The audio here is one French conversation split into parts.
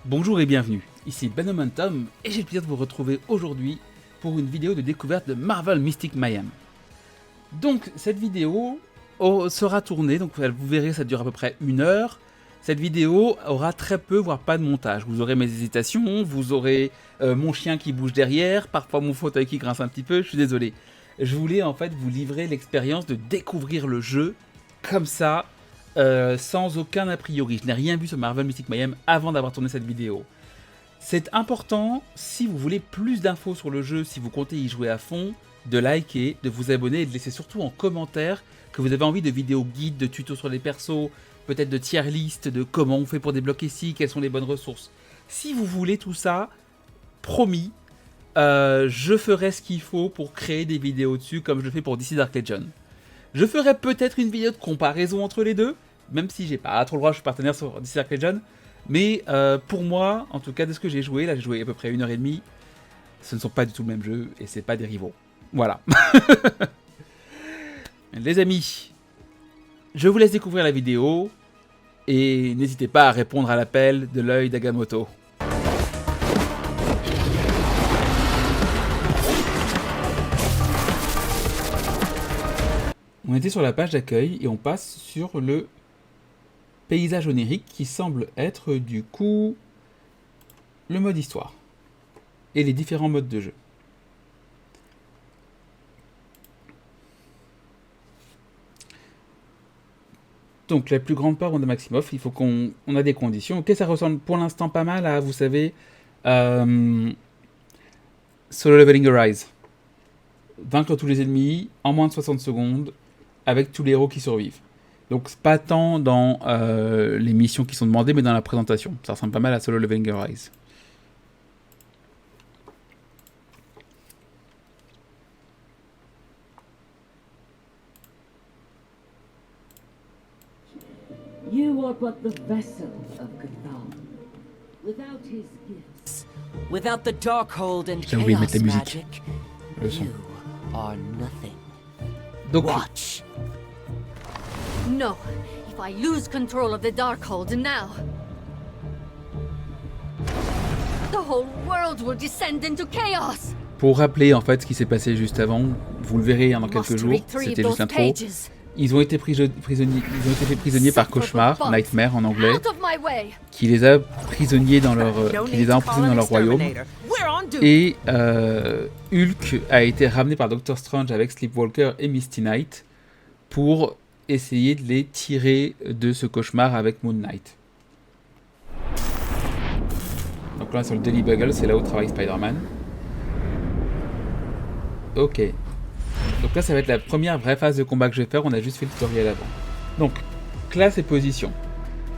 Bonjour et bienvenue, ici Benomentum et j'ai le plaisir de vous retrouver aujourd'hui pour une vidéo de découverte de Marvel Mystic Mayhem. Donc cette vidéo sera tournée, donc vous verrez ça dure à peu près 1 heure. Cette vidéo aura très peu voire pas de montage, vous aurez mes hésitations, vous aurez mon chien qui bouge derrière, parfois mon fauteuil qui grince un petit peu, je suis désolé. Je voulais en fait vous livrer l'expérience de découvrir le jeu comme ça, sans aucun a priori. Je n'ai rien vu sur Marvel Mystic Mayhem avant d'avoir tourné cette vidéo. C'est important, si vous voulez plus d'infos sur le jeu, si vous comptez y jouer à fond, de liker, de vous abonner et de laisser surtout en commentaire que vous avez envie de vidéos guides, de tutos sur les persos, peut-être de tier list, de comment on fait pour débloquer ci, quelles sont les bonnes ressources. Si vous voulez tout ça, promis, je ferai ce qu'il faut pour créer des vidéos dessus comme je le fais pour DC Dark Legends. Je ferai peut-être une vidéo de comparaison entre les deux, même si j'ai pas trop le droit, je suis partenaire sur DC Dark Legends. Mais pour moi, en tout cas de ce que j'ai joué, là j'ai joué à peu près 1h30, ce ne sont pas du tout le même jeu et c'est pas des rivaux. Voilà. Les amis, je vous laisse découvrir la vidéo et n'hésitez pas à répondre à l'appel de l'œil d'Agamotto. On était sur la page d'accueil et on passe sur le paysage onirique qui semble être du coup le mode histoire et les différents modes de jeu. Donc la plus grande part on a Maximoff, il faut qu'on a des conditions. Ok, ça ressemble pour l'instant pas mal à, vous savez, Solo Leveling Arise. Vaincre tous les ennemis en moins de 60 secondes avec tous les héros qui survivent. Donc c'est pas tant dans les missions qui sont demandées, mais dans la présentation. Ça ressemble pas mal à Solo Leveling Arise. You are but the vessel of Cthulhu. Without his gifts, without the Darkhold and J'ai oublié de mettre chaos la musique. magic, Le son. you are nothing. Donc, Watch. No, if I lose control of the Darkhold now, the whole world will descend into chaos. pour rappeler en fait ce qui s'est passé juste avant, vous le verrez dans quelques Must jours, retrieve c'était those juste l'intro. pages. Ils ont été faits prisonniers par Cauchemar, Nightmare en anglais, Out of my way. qui les a prisonniers dans leur, qui les a emprisonnés dans leur royaume. Et Hulk a été ramené par Doctor Strange avec Sleepwalker et Misty Knight pour essayer de les tirer de ce cauchemar avec Moon Knight. Donc là sur le Daily Bugle, c'est là où travaille Spider-Man. Ok. Donc là ça va être la première vraie phase de combat que je vais faire, on a juste fait le tutoriel avant. Donc, classe et position.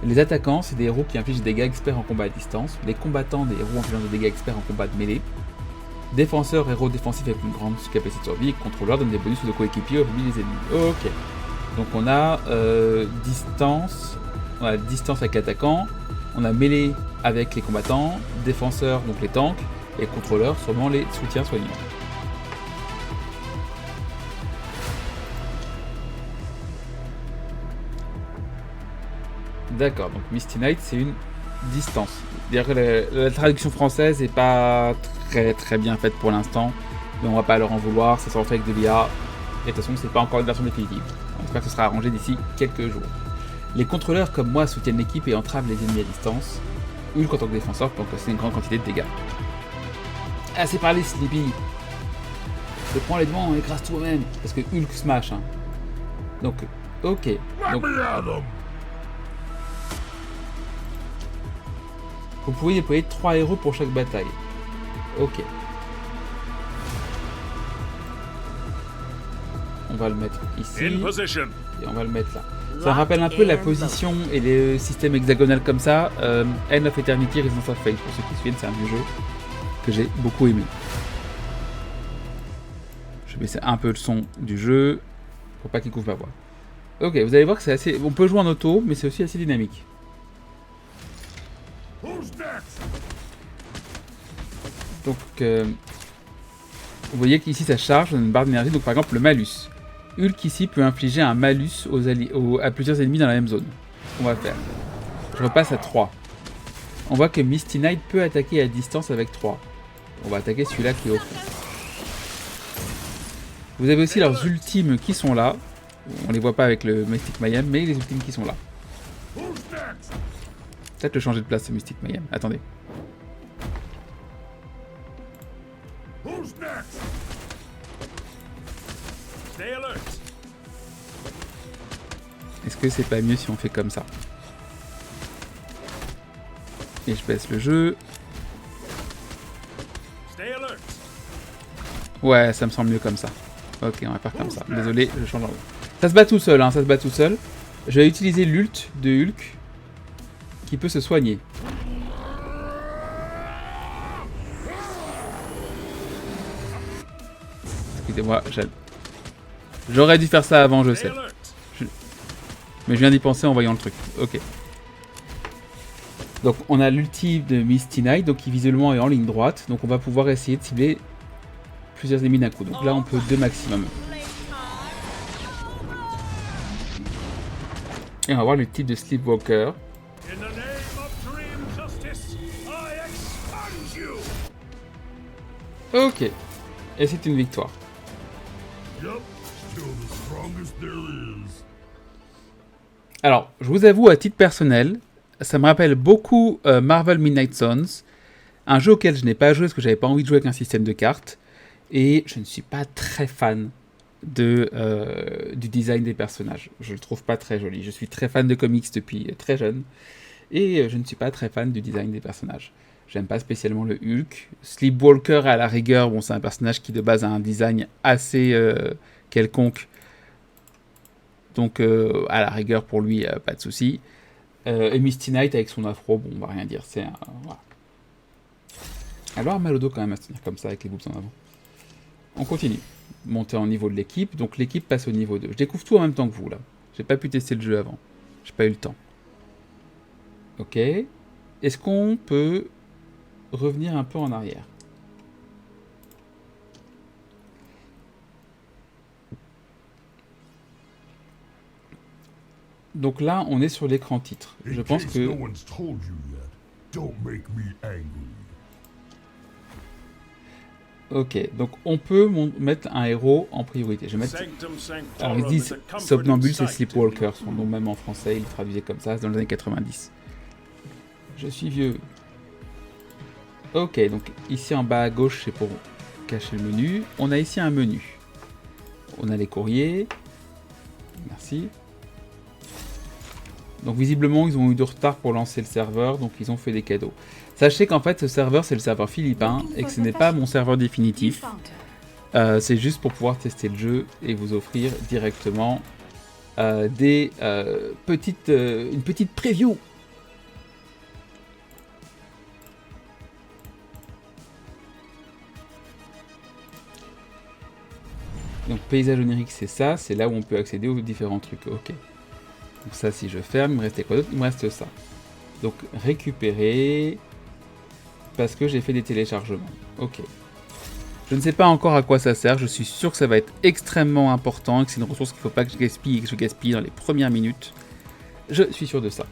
Les attaquants, c'est des héros qui infligent des dégâts experts en combat à distance. Les combattants, des héros infligeant des dégâts experts en combat de mêlée. Défenseurs, héros défensifs avec une grande capacité de survie. Contrôleurs donnent des bonus aux coéquipiers au les ennemis. Ok. Donc on a distance avec l'attaquant. On a mêlée avec les combattants. Défenseurs, donc les tanks. Et contrôleurs, sûrement les soutiens soignants. D'accord, donc Misty Knight c'est une distance. D'ailleurs la traduction française n'est pas très bien faite pour l'instant, mais on va pas leur en vouloir, ça sera fait avec de l'IA, et de toute façon c'est pas encore une version définitive. On espère que ce sera arrangé d'ici quelques jours. Les contrôleurs comme moi soutiennent l'équipe et entravent les ennemis à distance. Hulk en tant que défenseur peut encaisser une grande quantité de dégâts. Ah c'est parlé Sleepy. Je prends les devants, écrase toi-même, parce que Hulk smash. Hein. Donc, ok. Donc, vous pouvez déployer 3 héros pour chaque bataille. Ok. On va le mettre ici. Et on va le mettre là. Ça me rappelle un peu la position et les systèmes hexagonal comme ça. End of Eternity, Resistance of Fate. Pour ceux qui se souviennent, c'est un vieux jeu que j'ai beaucoup aimé. Je vais baisser un peu le son du jeu pour pas qu'il couvre ma voix. Ok, vous allez voir que c'est assez... On peut jouer en auto, mais c'est aussi assez dynamique. Donc, vous voyez qu'ici ça charge, on a une barre d'énergie. Donc, par exemple, le malus. Hulk ici peut infliger un malus à plusieurs ennemis dans la même zone. Ce qu'on va faire. Je repasse à 3. on voit que Misty Knight peut attaquer à distance avec 3. On va attaquer celui-là qui est au fond. Vous avez aussi leurs ultimes qui sont là. On les voit pas avec le Mystic Mayhem, mais les ultimes qui sont là. Peut-être le changer de place, ce Mystic Mayhem. Attendez. Est-ce que c'est pas mieux si on fait comme ça? Et je baisse le jeu. Ouais, ça me semble mieux comme ça. Ok, on va faire comme ça. Désolé, je change en haut. Ça se bat tout seul, hein, ça se bat tout seul. Je vais utiliser l'ult de Hulk qui peut se soigner. Excusez-moi, j'aurais dû faire ça avant, je sais. Mais je viens d'y penser en voyant le truc. Ok. Donc on a l'ulti de Misty Knight, donc qui visuellement est en ligne droite. Donc on va pouvoir essayer de cibler plusieurs ennemis d'un coup. Donc là on peut 2 maximum. Et on va voir le type de Sleepwalker. Ok. Et c'est une victoire. Alors, je vous avoue, à titre personnel, ça me rappelle beaucoup Marvel Midnight Suns, un jeu auquel je n'ai pas joué parce que j'avais pas envie de jouer avec un système de cartes, et je ne suis pas très fan du design des personnages. Je le trouve pas très joli. Je suis très fan de comics depuis très jeune, et je ne suis pas très fan du design des personnages. J'aime pas spécialement le Hulk. Sleepwalker, à la rigueur, bon, c'est un personnage qui de base a un design assez quelconque. Donc, à la rigueur, pour lui, pas de souci. Et Misty Knight avec son afro, bon, on va rien dire. C'est un. Voilà. Alors, mal au dos quand même à se tenir comme ça avec les boobs en avant. On continue. Monter en niveau de l'équipe. Donc, l'équipe passe au niveau 2. Je découvre tout en même temps que vous, là. J'ai pas pu tester le jeu avant. J'ai pas eu le temps. Ok. Est-ce qu'on peut revenir un peu en arrière? Donc là, on est sur l'écran titre. Je pense que... Ok, donc on peut mettre un héros en priorité. Je vais mettre... Alors ils disent Somnambule, c'est Sleepwalker. Son nom même en français, il traduisait comme ça, c'est dans les années 90. Je suis vieux. Ok, donc ici en bas à gauche, c'est pour cacher le menu. On a ici un menu. On a les courriers. Merci. Donc visiblement, ils ont eu du retard pour lancer le serveur, donc ils ont fait des cadeaux. Sachez qu'en fait, ce serveur, c'est le serveur philippin, et que ce n'est pas mon serveur définitif. C'est juste pour pouvoir tester le jeu et vous offrir directement une petite preview. Donc paysage onirique, c'est ça, c'est là où on peut accéder aux différents trucs. Ok. Donc ça, si je ferme, il me restait quoi d'autre? Il me reste ça. Donc récupérer, parce que j'ai fait des téléchargements. Ok. Je ne sais pas encore à quoi ça sert, je suis sûr que ça va être extrêmement important, et que c'est une ressource qu'il ne faut pas que je gaspille, et que je gaspille dans les premières minutes. Je suis sûr de ça.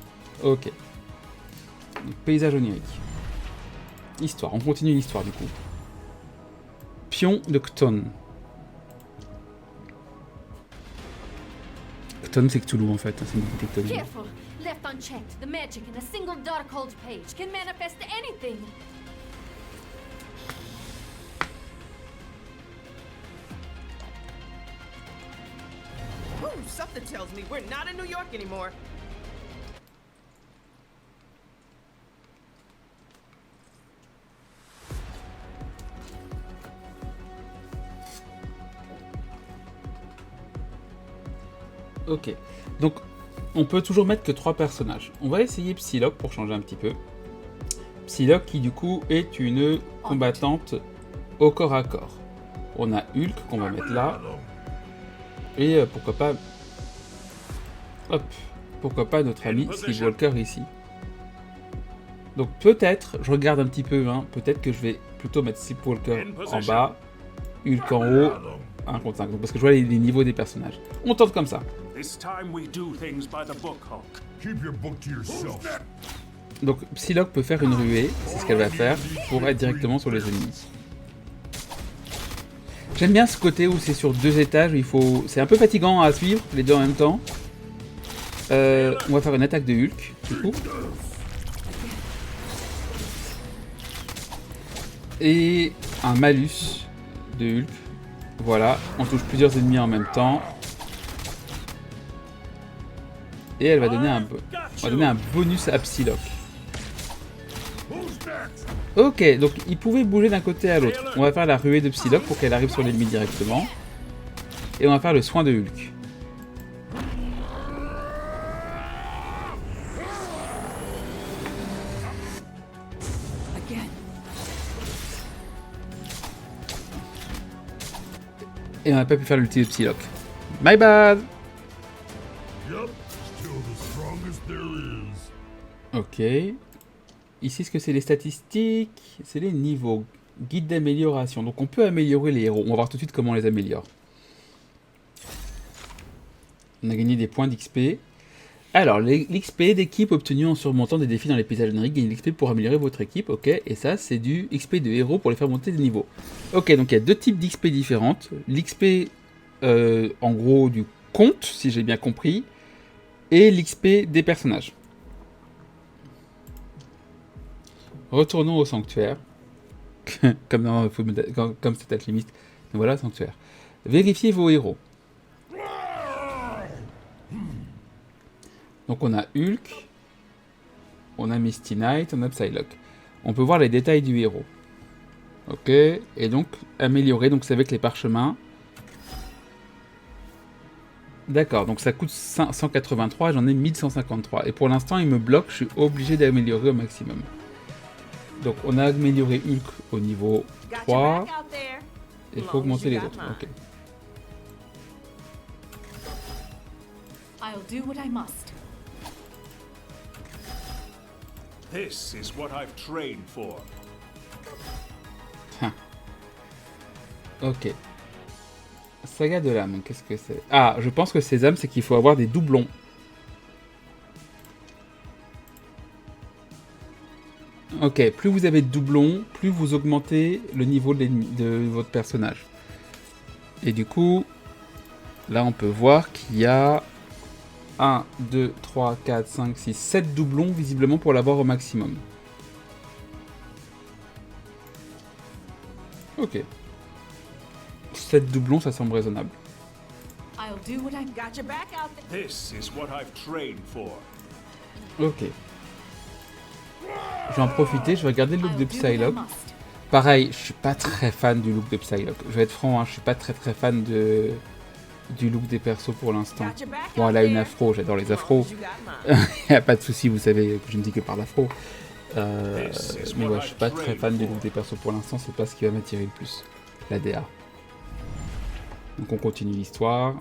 Ok. Donc, paysage onirique. Histoire, on continue l'histoire du coup. Pion de Cthon. Cthon, c'est Cthulhu en fait, c'est une divinité cthonienne. Careful! Left unchecked, the magic in a single Darkhold page can manifest anything! Ooh, something tells me we're not in New York anymore. Ok, donc on peut toujours mettre que 3 personnages. On va essayer Psylocke pour changer un petit peu. Psylocke qui du coup est une combattante au corps à corps. On a Hulk qu'on va mettre là. Et pourquoi pas... Hop, pourquoi pas notre ami Sleepwalker ici. Donc peut-être, je regarde un petit peu, hein, peut-être que je vais plutôt mettre Sleepwalker en bas, Hulk en haut, 1 contre 5. Donc, parce que je vois les niveaux des personnages. On tente comme ça. This time we do things by the book, Hulk. Keep your book to yourself. Donc Psylocke peut faire une ruée, c'est ce qu'elle va faire, pour être directement sur les ennemis. J'aime bien ce côté où c'est sur 2 étages, où il faut... C'est un peu fatigant à suivre, les deux en même temps. On va faire une attaque de Hulk, du coup. Et un malus de Hulk. Voilà, on touche plusieurs ennemis en même temps. Et elle va donner un bonus à Psylocke. Ok, donc il pouvait bouger d'un côté à l'autre. On va faire la ruée de Psylocke pour qu'elle arrive sur l'ennemi directement. Et on va faire le soin de Hulk. Et on n'a pas pu faire l'ulti de Psylocke. My bad! Ok. Ici, ce que c'est les statistiques, c'est les niveaux. Guide d'amélioration. Donc on peut améliorer les héros. On va voir tout de suite comment on les améliore. On a gagné des points d'XP. Alors, l'XP d'équipe obtenu en surmontant des défis dans les paysages génériques, gagne l'XP pour améliorer votre équipe, ok. Et ça, c'est du XP de héros pour les faire monter des niveaux. Ok, donc il y a 2 types d'XP différentes. L'XP, en gros, du compte, si j'ai bien compris, et l'XP des personnages. Retournons au sanctuaire. comme dans comme c'est alchimiste. Donc voilà, sanctuaire. Vérifiez vos héros. Donc on a Hulk, on a Misty Knight, on a Psylocke. On peut voir les détails du héros. Ok, et donc améliorer, donc c'est avec les parchemins. D'accord, donc ça coûte 183, j'en ai 1153. Et pour l'instant il me bloque, je suis obligé d'améliorer au maximum. Donc on a amélioré Hulk au niveau 3. Il faut augmenter les autres. Ok. I'll do what I must. This is what I've trained for. Ok. Saga de l'âme, qu'est-ce que c'est? Ah, je pense que ces âmes, c'est qu'il faut avoir des doublons. Ok, plus vous avez de doublons, plus vous augmentez le niveau de votre personnage. Et du coup, là on peut voir qu'il y a 1, 2, 3, 4, 5, 6, 7 doublons visiblement pour l'avoir au maximum. Ok. 7 doublons, ça semble raisonnable. I'll do what I Got your back out there. This is what I've trained for. Ok. Je vais en profiter, je vais regarder le look de I'll do what I Psylocke. must. Pareil, je suis pas très fan du look de Psylocke. Je vais être franc, hein, je suis pas très fan du look des persos pour l'instant. Got your back Bon, out elle a une there. afro, j'adore les afros. You got mine. Y a pas de souci, vous savez que je ne dis que par l'afro. Mais ouais, je suis pas très fan du look des persos pour l'instant, c'est pas ce qui va m'attirer le plus. La DA. Donc on continue l'histoire.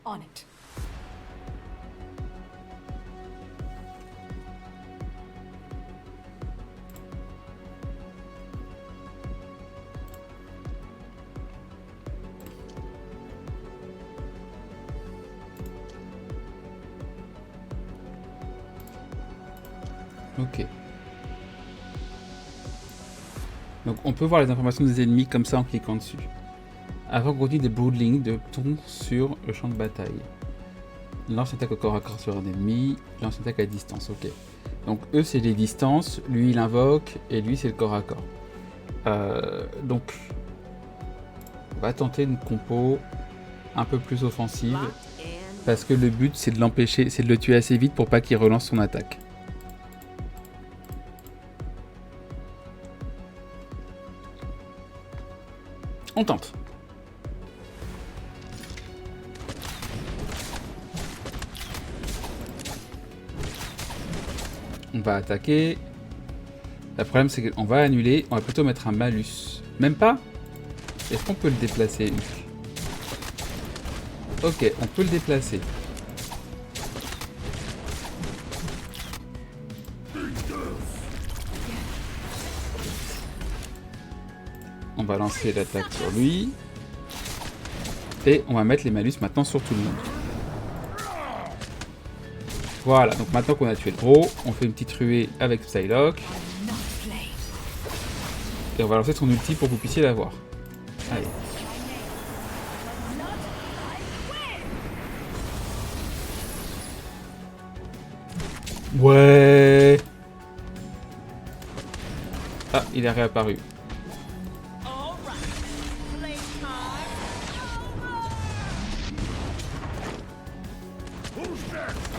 On it. Ok. Donc on peut voir les informations des ennemis comme ça en cliquant dessus. Avant qu'on continue des broodlings de ton sur le champ de bataille. Lance attaque au corps à corps sur un ennemi, lance attaque à distance, ok. Donc eux c'est les distances, lui il invoque et lui c'est le corps à corps. Donc on va tenter une compo un peu plus offensive parce que le but c'est de l'empêcher, c'est de le tuer assez vite pour pas qu'il relance son attaque. On tente. On va attaquer. Le problème c'est qu'on va annuler. On va plutôt mettre un malus. Même pas? Est-ce qu'on peut le déplacer? Ok, on peut le déplacer. On va lancer l'attaque sur lui. Et on va mettre les malus maintenant sur tout le monde. Voilà, donc maintenant qu'on a tué le gros, on fait une petite ruée avec Psylocke. Et on va lancer son ulti pour que vous puissiez la voir. Allez. Ouais. Ah, il est réapparu.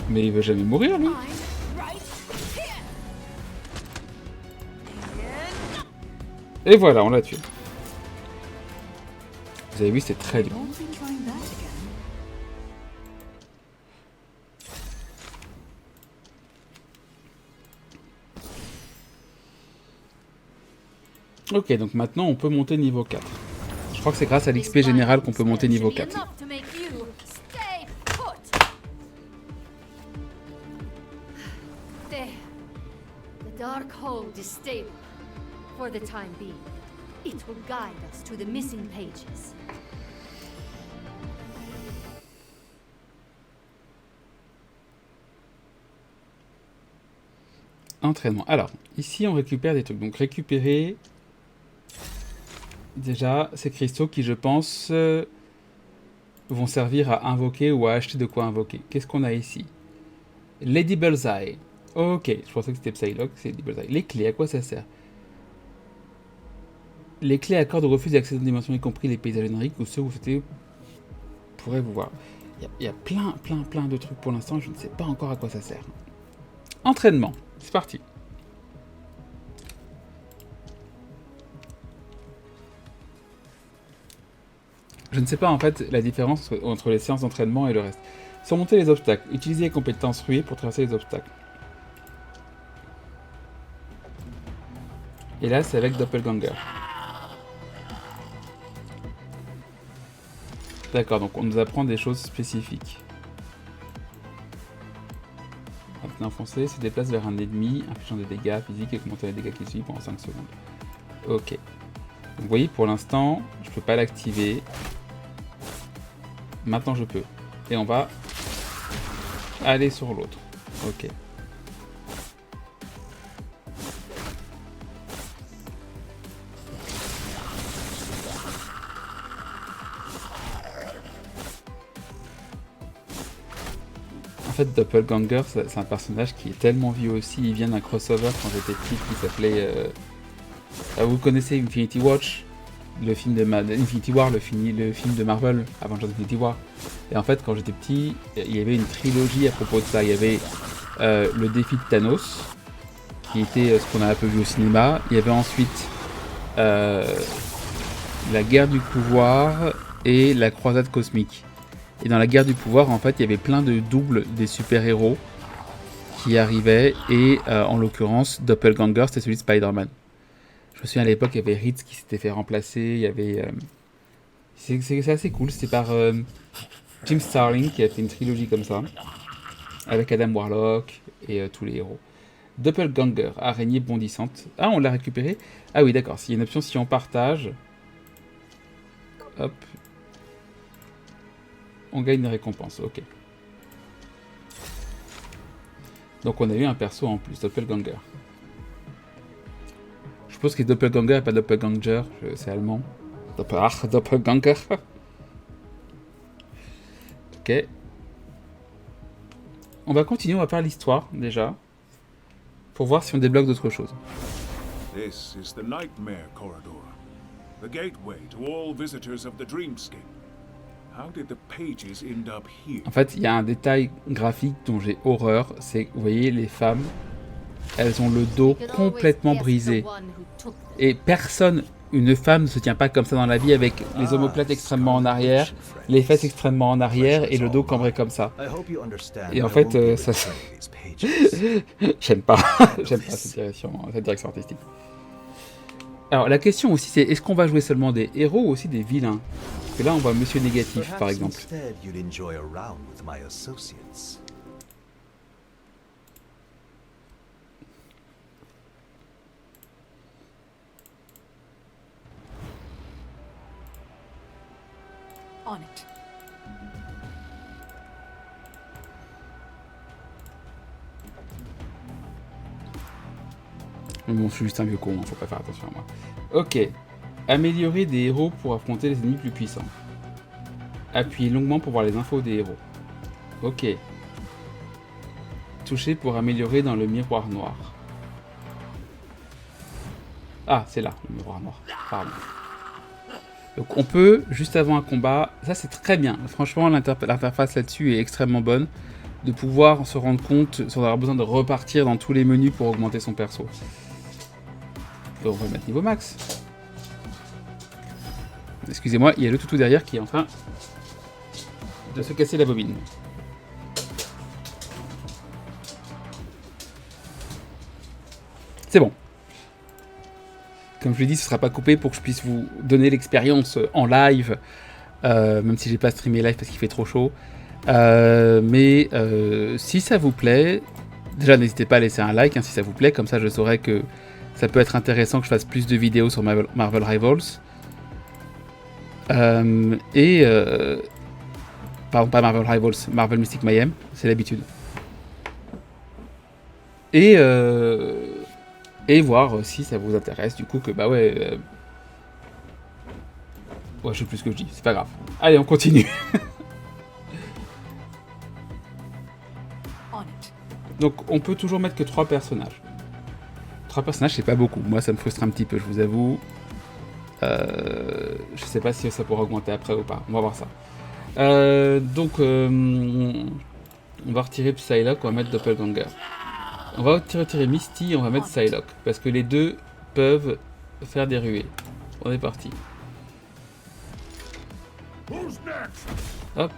Mais il veut jamais mourir, lui. Et voilà, on l'a tué. Vous avez vu, c'est très dur. Ok, donc maintenant on peut monter niveau 4. Je crois que c'est grâce à l'XP général qu'on peut monter niveau 4. There. The Darkhold is stable. For the time being. It will guide us to the missing pages. Entraînement. Alors, ici on récupère des trucs. Donc récupérer déjà ces cristaux qui, je pense, vont servir à invoquer ou à acheter de quoi invoquer. Qu'est-ce qu'on a ici? Lady Bullseye. Ok, je pensais que c'était Psylocke, c'est Lady Bullseye. Les clés, à quoi ça sert? Les clés accordent ou refusent d'accéder aux dimensions, y compris les paysages génériques ou ceux où c'était pourrait vous voir. Il y a plein de trucs pour l'instant, je ne sais pas encore à quoi ça sert. Entraînement, c'est parti. Je ne sais pas en fait la différence entre les séances d'entraînement et le reste. Surmonter les obstacles. Utilisez les compétences ruées pour traverser les obstacles. Et là, c'est avec Doppelganger. D'accord, donc on nous apprend des choses spécifiques. Appeler enfoncé, se déplace vers un ennemi, infligeant des dégâts physiques et commenter les dégâts qui suivent pendant 5 secondes. Ok. Donc, vous voyez, pour l'instant, je peux pas l'activer. Maintenant, je peux. Et on va aller sur l'autre. Ok. En fait, Doppelganger, c'est un personnage qui est tellement vieux aussi. Il vient d'un crossover quand j'étais petit qui s'appelait... vous connaissez Infinity Watch, le film de Infinity War, le film de Marvel, Avengers Infinity War. Et en fait, quand j'étais petit, il y avait une trilogie à propos de ça. Il y avait le défi de Thanos, qui était ce qu'on a un peu vu au cinéma. Il y avait ensuite la guerre du pouvoir et la croisade cosmique. Et dans la guerre du pouvoir, en fait, il y avait plein de doubles des super-héros qui arrivaient. Et en l'occurrence, Doppelganger, c'était celui de Spider-Man. Je me souviens à l'époque, il y avait Ritz qui s'était fait remplacer. Il y avait... c'est assez cool. C'était par Jim Starlin qui a fait une trilogie comme ça. Avec Adam Warlock et tous les héros. Doppelganger, araignée bondissante. Ah, on l'a récupéré. Ah oui, d'accord. S'il y a une option, si on partage... Hop. On gagne une récompense, ok. Donc on a eu un perso en plus, Doppelganger. Je suppose que Doppelganger et pas Doppelganger, c'est allemand. Doppelganger. Ok. On va continuer, on va faire l'histoire déjà. Pour voir si on débloque d'autres choses. This is the Nightmare Corridor, the gateway to all visitors of the Dreamscape. How did the pages end up here? En fait, il y a un détail graphique dont j'ai horreur, c'est que vous voyez les femmes, elles ont le dos complètement brisé. Et personne, une femme ne se tient pas comme ça dans la vie avec les omoplates extrêmement en arrière, les fesses extrêmement en arrière et le dos cambré comme ça. Et en fait, ça j'aime pas cette direction artistique. Alors la question aussi c'est, est-ce qu'on va jouer seulement des héros ou aussi des vilains? Parce que là on voit Monsieur Négatif par exemple. On it. Bon, je suis juste un vieux con, hein, faut pas faire attention à moi. Ok. Améliorer des héros pour affronter les ennemis plus puissants. Appuyez longuement pour voir les infos des héros. Ok. Toucher pour améliorer dans le miroir noir. Ah, c'est là, le miroir noir. Pardon. Donc on peut, juste avant un combat, ça c'est très bien. Franchement, l'interface là-dessus est extrêmement bonne. De pouvoir se rendre compte sans avoir besoin de repartir dans tous les menus pour augmenter son perso. Et on va le mettre niveau max. Excusez-moi, il y a le toutou derrière qui est en train de se casser la bobine. C'est bon. Comme je l'ai dit, ce ne sera pas coupé pour que je puisse vous donner l'expérience en live, même si j'ai pas streamé live parce qu'il fait trop chaud. Mais si ça vous plaît, déjà n'hésitez pas à laisser un like hein, si ça vous plaît, comme ça je saurai que ça peut être intéressant que je fasse plus de vidéos sur Marvel Rivals. Pardon, pas Marvel Rivals, Marvel Mystic Mayhem, c'est l'habitude. Et voir si ça vous intéresse, du coup, que bah ouais... Ouais, je sais plus ce que je dis, c'est pas grave. Allez, on continue. Donc, on peut toujours mettre que 3 personnages. 3 personnages, c'est pas beaucoup. Moi, ça me frustre un petit peu, je vous avoue. Je sais pas si ça pourra augmenter après ou pas. On va voir ça. Donc, on va retirer Psylocke, on va mettre Doppelganger. On va retirer Misty et on va mettre Psylocke. Parce que les deux peuvent faire des ruées. On est parti. Hop.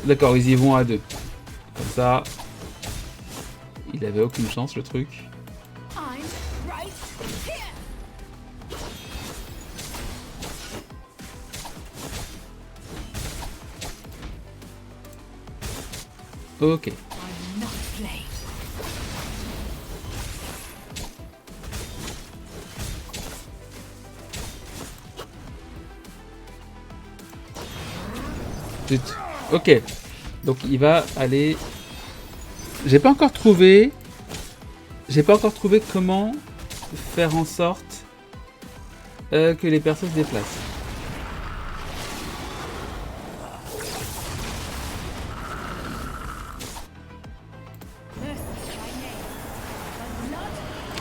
D'accord, ils y vont à 2. Comme ça, il avait aucune chance le truc. Ok. Ok. Donc il va aller... J'ai pas encore trouvé comment faire en sorte que les persos se déplacent.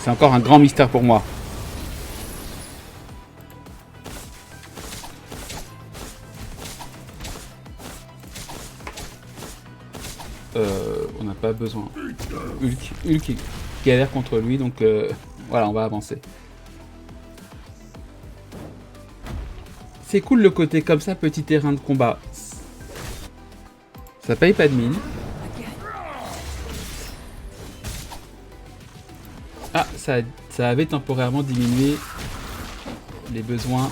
C'est encore un grand mystère pour moi. On n'a pas besoin. Hulk galère contre lui, donc voilà, on va avancer. C'est cool le côté comme ça, petit terrain de combat. Ça paye pas de mine. Ah, ça avait temporairement diminué les besoins.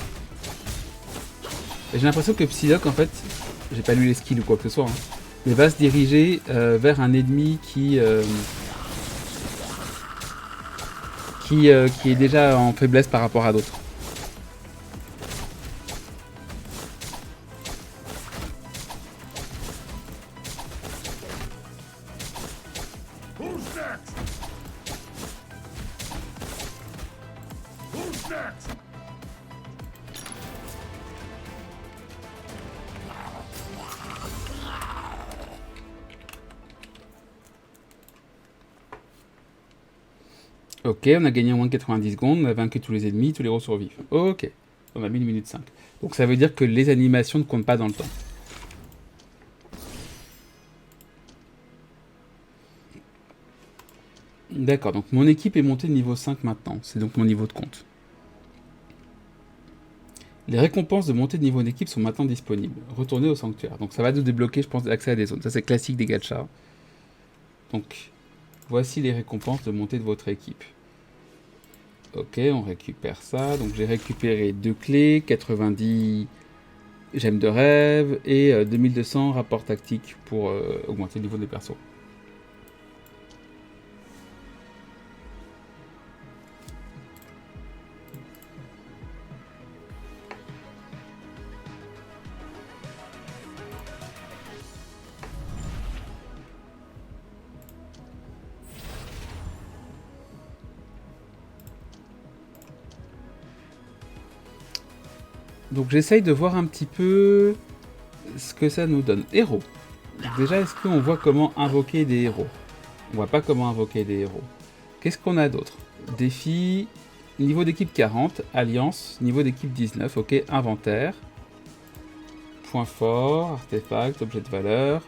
J'ai l'impression que Psylocke, en fait, j'ai pas lu les skills ou quoi que ce soit, hein, mais va se diriger vers un ennemi qui est déjà en faiblesse par rapport à d'autres. Ok, on a gagné en moins de 90 secondes, on a vaincu tous les ennemis, tous les héros survivent. Ok, on a mis 1 minute 5. Donc ça veut dire que les animations ne comptent pas dans le temps. D'accord, donc mon équipe est montée de niveau 5 maintenant, c'est donc mon niveau de compte. Les récompenses de montée de niveau d'équipe sont maintenant disponibles. Retournez au sanctuaire. Donc ça va nous débloquer, je pense, l'accès à des zones. Ça c'est classique des gachas. Donc, voici les récompenses de montée de votre équipe. Ok, on récupère ça. Donc j'ai récupéré 2 clés, 90 gemmes de rêve et 2200 rapports tactiques pour augmenter le niveau des persos. Donc j'essaye de voir un petit peu ce que ça nous donne. Héros. Donc déjà, est-ce qu'on voit comment invoquer des héros? On voit pas comment invoquer des héros. Qu'est-ce qu'on a d'autre? Défi, niveau d'équipe 40, alliance, niveau d'équipe 19, ok, inventaire. Point fort, artefact, objet de valeur.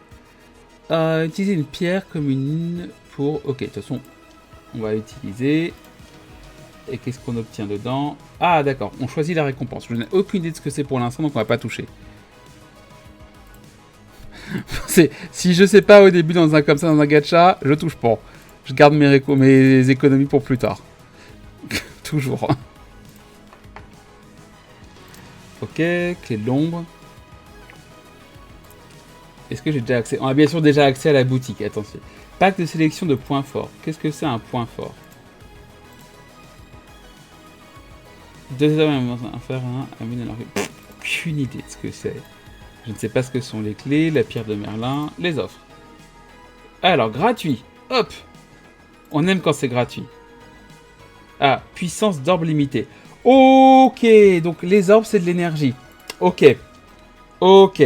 Utiliser une pierre commune pour... Ok, de toute façon, on va utiliser... Et qu'est-ce qu'on obtient dedans? Ah d'accord, on choisit la récompense. Je n'ai aucune idée de ce que c'est pour l'instant, donc on va pas toucher. Si je sais pas au début dans un comme ça, dans un gacha, je touche pas. Je garde mes économies pour plus tard. Toujours. Ok, clé de l'ombre. Est-ce que j'ai déjà accès? On a bien sûr déjà accès à la boutique, attention. Pack de sélection de points forts. Qu'est-ce que c'est un point fort? Deuxième faire un amine alors aucune idée de ce que c'est. Je ne sais pas ce que sont les clés, la pierre de Merlin, les offres. Alors, gratuit. Hop. On aime quand c'est gratuit. Ah, puissance d'orbe limitée. Ok, donc les orbes, c'est de l'énergie. Ok. Ok.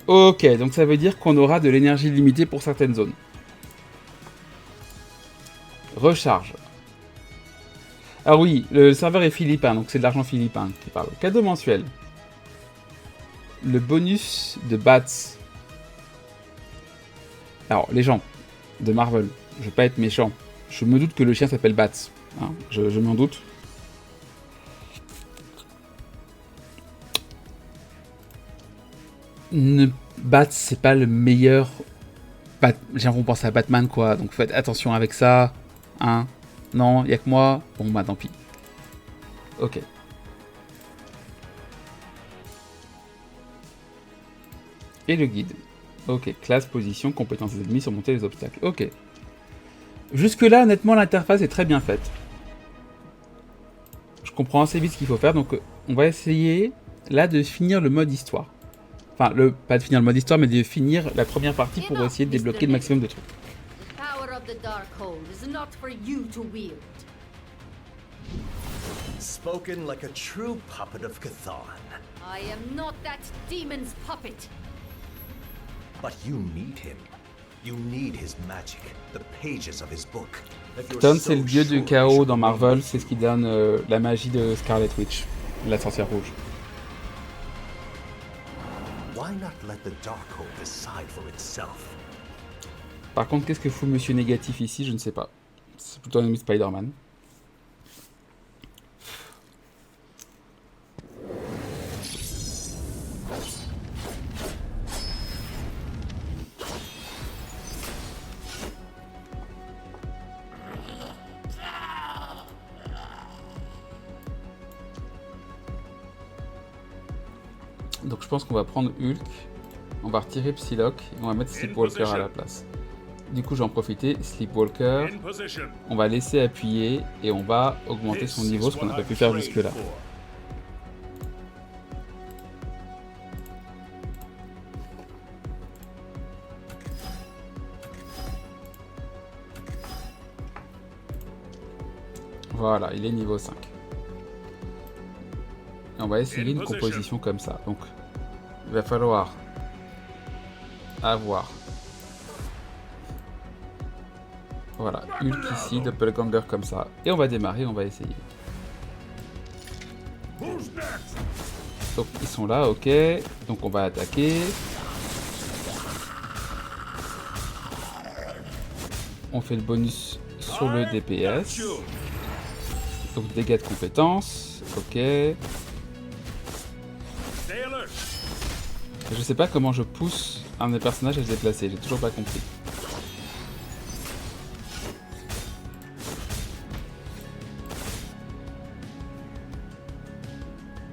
Ok, donc ça veut dire qu'on aura de l'énergie limitée pour certaines zones. Recharge. Ah oui, le serveur est philippin, donc c'est de l'argent philippin qui parle. Cadeau mensuel. Le bonus de Bats. Alors, les gens de Marvel, je vais pas être méchant. Je me doute que le chien s'appelle Bats. Hein, je m'en doute. Bats, c'est pas le meilleur... J'ai l'impression qu'on pense à Batman, quoi. Donc faites attention avec ça. Hein. Non, il n'y a que moi. Bon, bah tant pis. Ok. Et le guide. Ok, classe, position, compétences des ennemis, surmonter les obstacles. Ok. Jusque-là, honnêtement, l'interface est très bien faite. Je comprends assez vite ce qu'il faut faire, donc on va essayer, là, de finir le mode histoire. Enfin, pas de finir le mode histoire, mais de finir la première partie pour essayer de débloquer le maximum de trucs. The Darkhold is not for you to wield. Spoken like a true puppet of Chthon. I am not that demon's puppet. But you need him. You need his magic, the pages of his book. Chthon, c'est le dieu du chaos dans Marvel, c'est ce qui donne la magie de Scarlet Witch, la sorcière rouge. Why not let the Darkhold decide for itself? Par contre, qu'est-ce que fout Monsieur Négatif ici? Je ne sais pas. C'est plutôt un ennemi Spider-Man. Donc je pense qu'on va prendre Hulk, on va retirer Psylocke et on va mettre Sleepwalker à la place. Du coup, j'en profiter, Sleepwalker, on va laisser appuyer et on va augmenter son niveau, ce qu'on n'a pas pu faire jusque-là. Voilà, il est niveau 5. Et on va essayer une composition comme ça. Donc, il va falloir avoir... Voilà, Hulk ici, Doppelganger comme ça. Et on va démarrer, on va essayer. Donc ils sont là, ok. Donc on va attaquer. On fait le bonus sur le DPS. Donc dégâts de compétences, ok. Je sais pas comment je pousse un des personnages à se déplacer, j'ai toujours pas compris.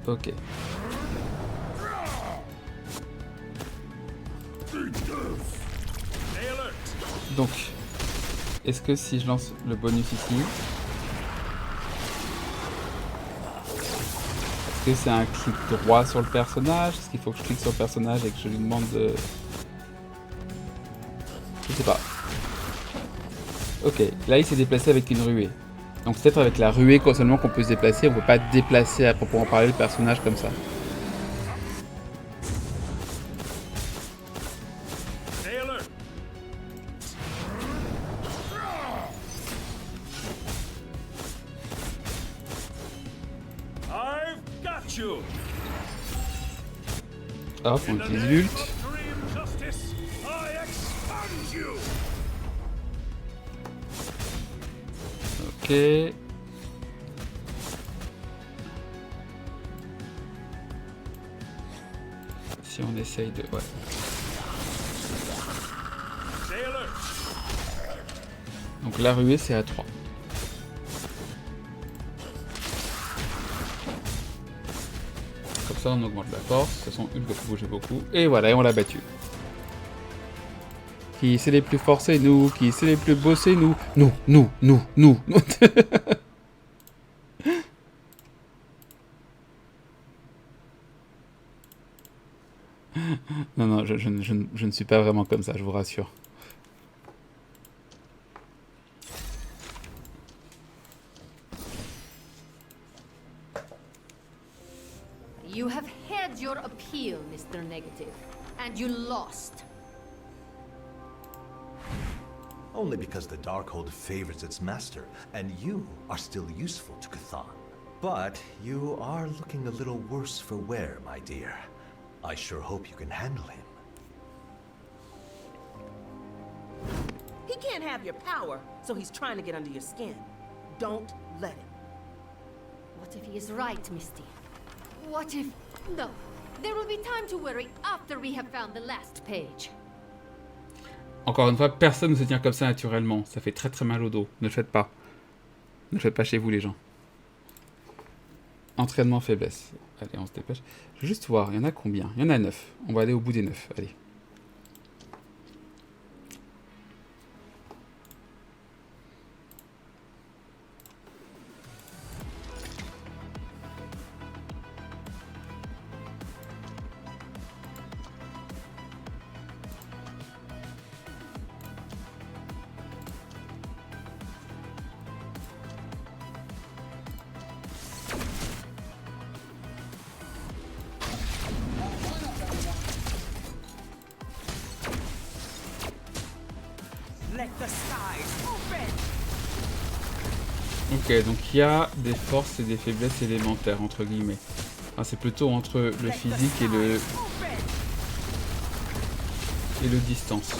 Ok. Donc, est-ce que si je lance le bonus ici, est-ce que c'est un clic droit sur le personnage? Est-ce qu'il faut que je clique sur le personnage et que je lui demande de... Je sais pas. Ok, là il s'est déplacé avec une ruée. Donc peut-être avec la ruée seulement qu'on peut se déplacer, on peut pas déplacer à proprement parler le personnage comme ça. you. Hop, on In the utilise name l'ult. of Dream Justice, I expunge you. Ok. Si on essaye de... Ouais. Stay alert. Donc la ruée, c'est à 3. Comme ça, on augmente la force. De toute façon, Hulk peut bouger beaucoup. Et voilà, et on l'a battu. Qui c'est les plus forts, c'est nous. Qui c'est les plus beaux, c'est nous. Nous. Non, je ne suis pas vraiment comme ça, je vous rassure. You have had your appeal, Mr. Negative, and you lost. Only because the Darkhold favors its master, and you are still useful to Cthon. But you are looking a little worse for wear, my dear. I sure hope you can handle him. He can't have your power, so he's trying to get under your skin. Don't let him. What if he is right, Misty? What if... No. There will be time to worry after we have found the last page. Encore une fois, personne ne se tient comme ça naturellement. Ça fait très très mal au dos. Ne le faites pas. Ne le faites pas chez vous, les gens. Entraînement faiblesse. Allez, on se dépêche. Je vais juste voir, il y en a combien? Il y en a 9. On va aller au bout des 9. Allez. Let the skies open. Ok, donc il y a des forces et des faiblesses élémentaires, entre guillemets. Enfin, c'est plutôt entre le physique et le distance.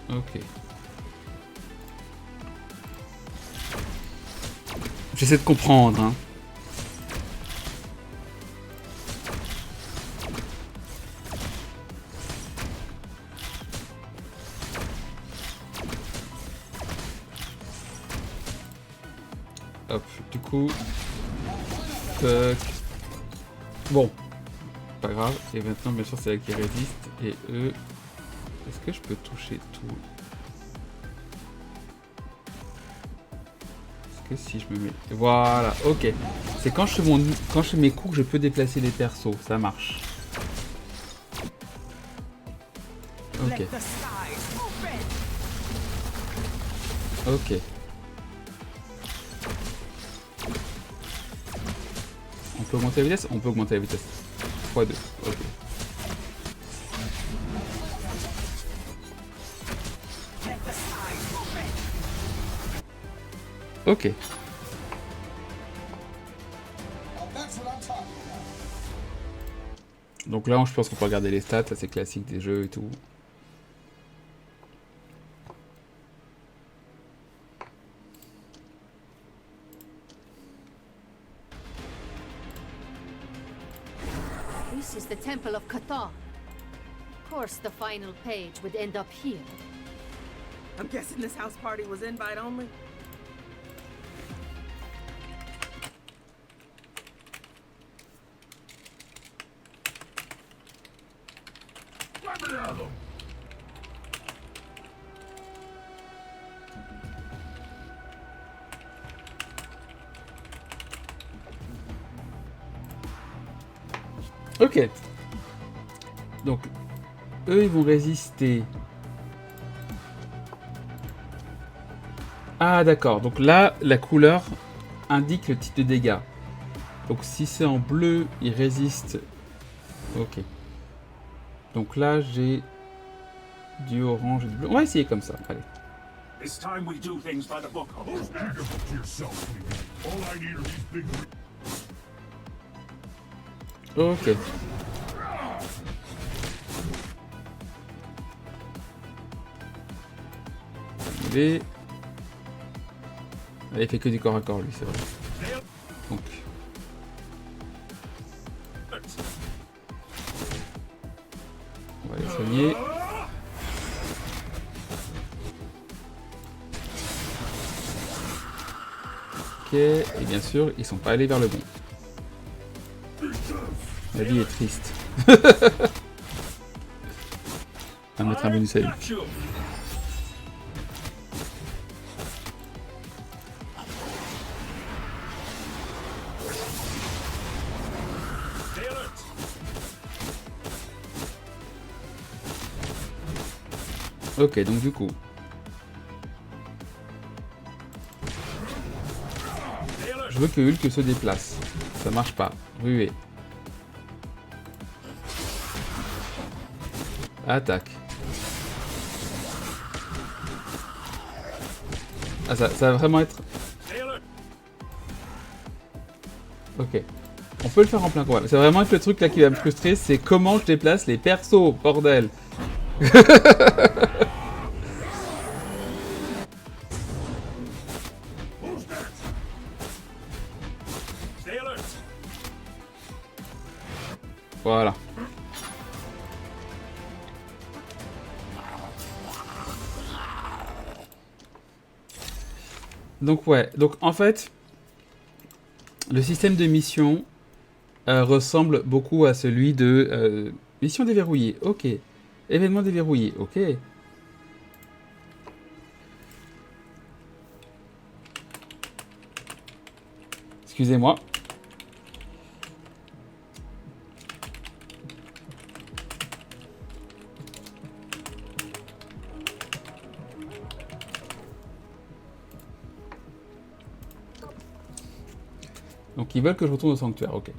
Ok. J'essaie de comprendre, hein. Hop, du coup... Tac. Bon. Pas grave. Et maintenant, bien sûr, c'est elle qui résiste. Et eux... Est-ce que je peux toucher tout? Est-ce que si je me mets... Voilà, ok. C'est quand je fais mes coups que je peux déplacer les persos. Ça marche. Ok. Ok. On peut augmenter la vitesse? On peut augmenter la vitesse. x2. Ok. Ok. Donc là, je pense qu'on peut regarder les stats, ça c'est classique des jeux et tout. This is the Temple of Cthon. Of course, the final page would end up here. I'm guessing this house party was invite only. Ok. Donc, eux, ils vont résister. Ah, d'accord. Donc là, la couleur indique le type de dégâts. Donc, si c'est en bleu, ils résistent. Ok. Donc là, j'ai du orange et du bleu. On va essayer comme ça. Allez. This time we do things by the book. Who's eager to yourself, please? All I need are these big... Ok. Allez. Il fait que du corps à corps, lui, c'est vrai. Donc. On va les soigner. Ok, et bien sûr, ils sont pas allés vers le bon. La vie est triste. On va mettre un bonus à lui. Ok, donc du coup. Je veux que Hulk se déplace. Ça marche pas. Ruée. Attaque. Ah, ça va vraiment être... Ok. On peut le faire en plein combat. C'est vraiment être le truc là qui va me frustrer, c'est comment je déplace les persos, bordel. Voilà. Donc ouais, donc en fait, le système de mission ressemble beaucoup à celui de mission déverrouillée, ok. Événement déverrouillé, ok. Excusez-moi. Donc ils veulent que je retourne au sanctuaire, ok.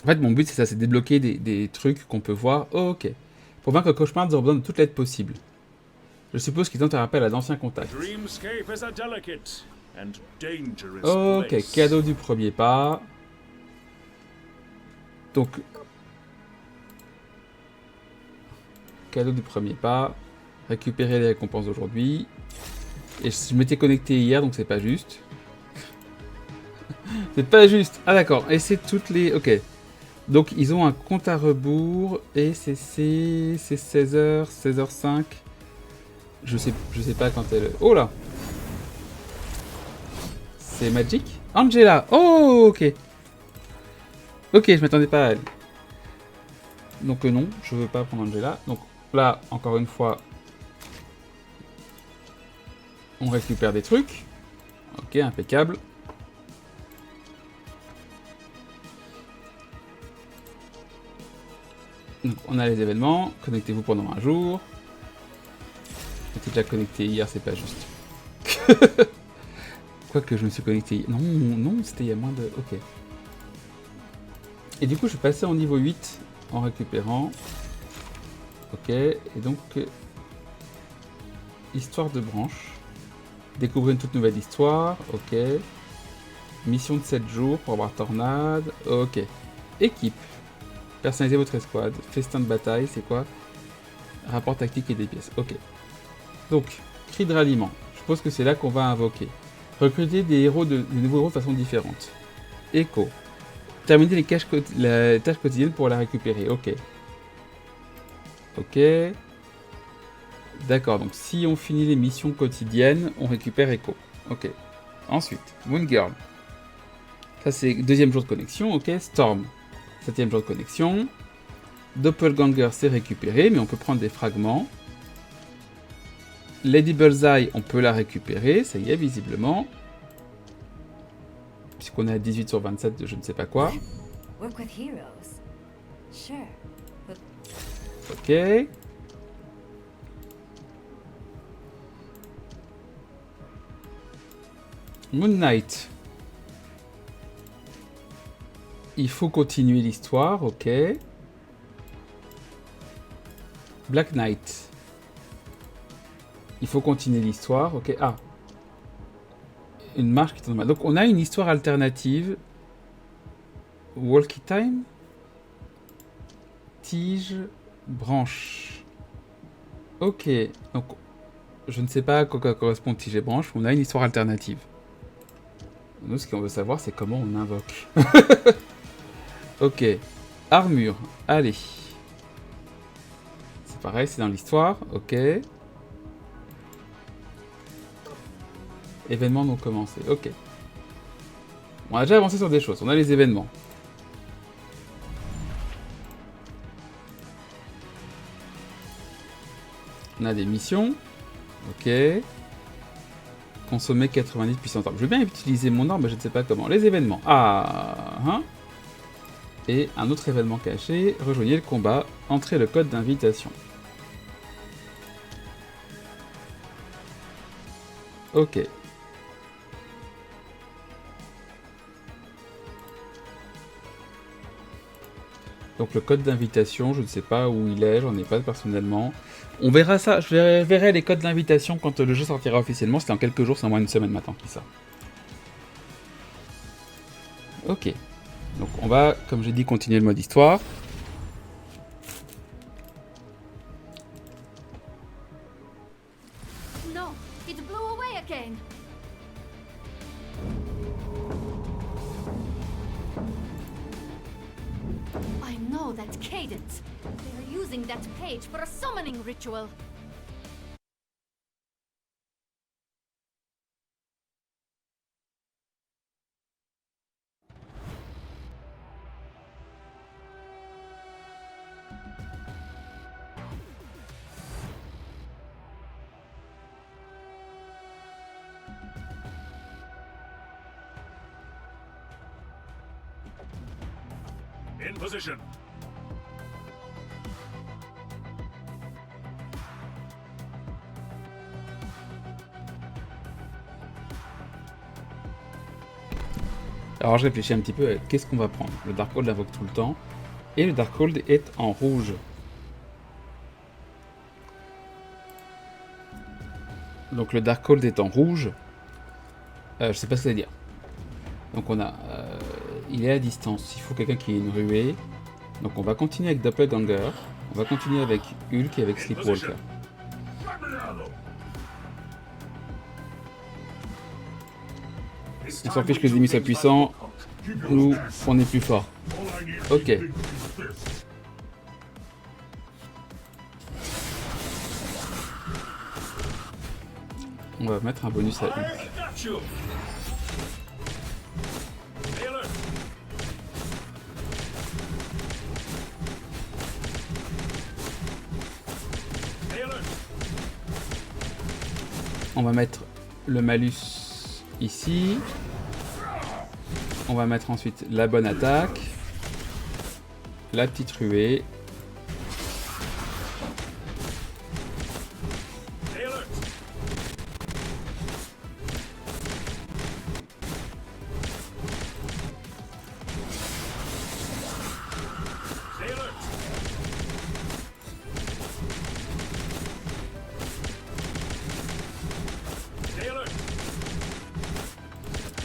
En fait, mon but c'est ça, c'est de débloquer des trucs qu'on peut voir. Oh, ok. Pour vaincre Cauchemar, nous aurons besoin de toute l'aide possible. Je suppose qu'ils tentent un rappel à d'anciens contacts. Ok, cadeau du premier pas. Donc... Cadeau du premier pas. Récupérer les récompenses d'aujourd'hui. Et je m'étais connecté hier, donc c'est pas juste. C'est pas juste. Ah d'accord, et c'est toutes les... Ok. Donc ils ont un compte à rebours et c'est 16h, 16h05. Je sais pas quand elle... Oh là! C'est Magic? Angela! Oh, ok. Ok, je m'attendais pas à elle. Donc non, je veux pas prendre Angela. Donc là, encore une fois, on récupère des trucs. Ok, impeccable. Donc on a les événements, connectez-vous pendant un jour. J'étais déjà connecté hier, c'est pas juste. Quoique je me suis connecté hier. Non, non, c'était il y a moins de... Ok. Et du coup je suis passé en niveau 8 en récupérant. Ok, et donc... Histoire de branche. Découvrir une toute nouvelle histoire, ok. Mission de 7 jours pour avoir Tornade, ok. Équipe. Personnalisez votre escouade. Festin de bataille, c'est quoi? Rapport tactique et des pièces. Ok. Donc, cri de ralliement. Je suppose que c'est là qu'on va invoquer. Recruter des héros des nouveaux héros de façon différente. Écho. Terminer les tâches quotidiennes pour la récupérer. Ok. Ok. D'accord, donc si on finit les missions quotidiennes, on récupère Echo. Ok. Ensuite, Moon Girl. Ça c'est deuxième jour de connexion, ok. Storm. 7e jour de connexion. Doppelganger, c'est récupéré, mais on peut prendre des fragments. Lady Bullseye, on peut la récupérer, ça y est, visiblement. Puisqu'on est à 18 sur 27 de je ne sais pas quoi. Ok. Moon Knight. Il faut continuer l'histoire, ok. Black Knight. Il faut continuer l'histoire, ok. Ah. Une marche qui tourne mal. Donc on a une histoire alternative. Walkie time. Tige, branche. Ok. Donc je ne sais pas à quoi correspond tige et branche, mais on a une histoire alternative. Nous, ce qu'on veut savoir, c'est comment on invoque. Ok. Armure. Allez. C'est pareil, c'est dans l'histoire. Ok. Événements non commencés. Ok. On a déjà avancé sur des choses. On a les événements. On a des missions. Ok. Consommer 90 puissance d'armes. Je veux bien utiliser mon arme, mais je ne sais pas comment. Les événements. Ah. Hein. Et un autre événement caché. Rejoignez le combat. Entrez le code d'invitation. Ok. Donc le code d'invitation, je ne sais pas où il est, j'en ai pas personnellement. On verra ça, je verrai les codes d'invitation quand le jeu sortira officiellement, c'est dans quelques jours, c'est en moins une semaine maintenant qu'il sort. Ok. Donc on va, comme j'ai dit, continuer le mode histoire. No, it blew away again. I know that cadence. They're using that page for a summoning ritual. In position. Alors je réfléchis un petit peu à qu'est-ce qu'on va prendre. Le Darkhold l'invoque tout le temps. Et le Darkhold est en rouge. Donc le Darkhold est en rouge. Je sais pas ce que ça veut dire. Donc on a... il est à distance. Il faut quelqu'un qui ait une ruée. Donc on va continuer avec Doppelganger. On va continuer avec Hulk et avec Sleepwalker. On s'en fiche que les ennemis soient puissants. Nous, on est plus fort. Ok. On va mettre un bonus à Hulk. On va mettre le malus ici. On va mettre ensuite la bonne attaque. La petite ruée.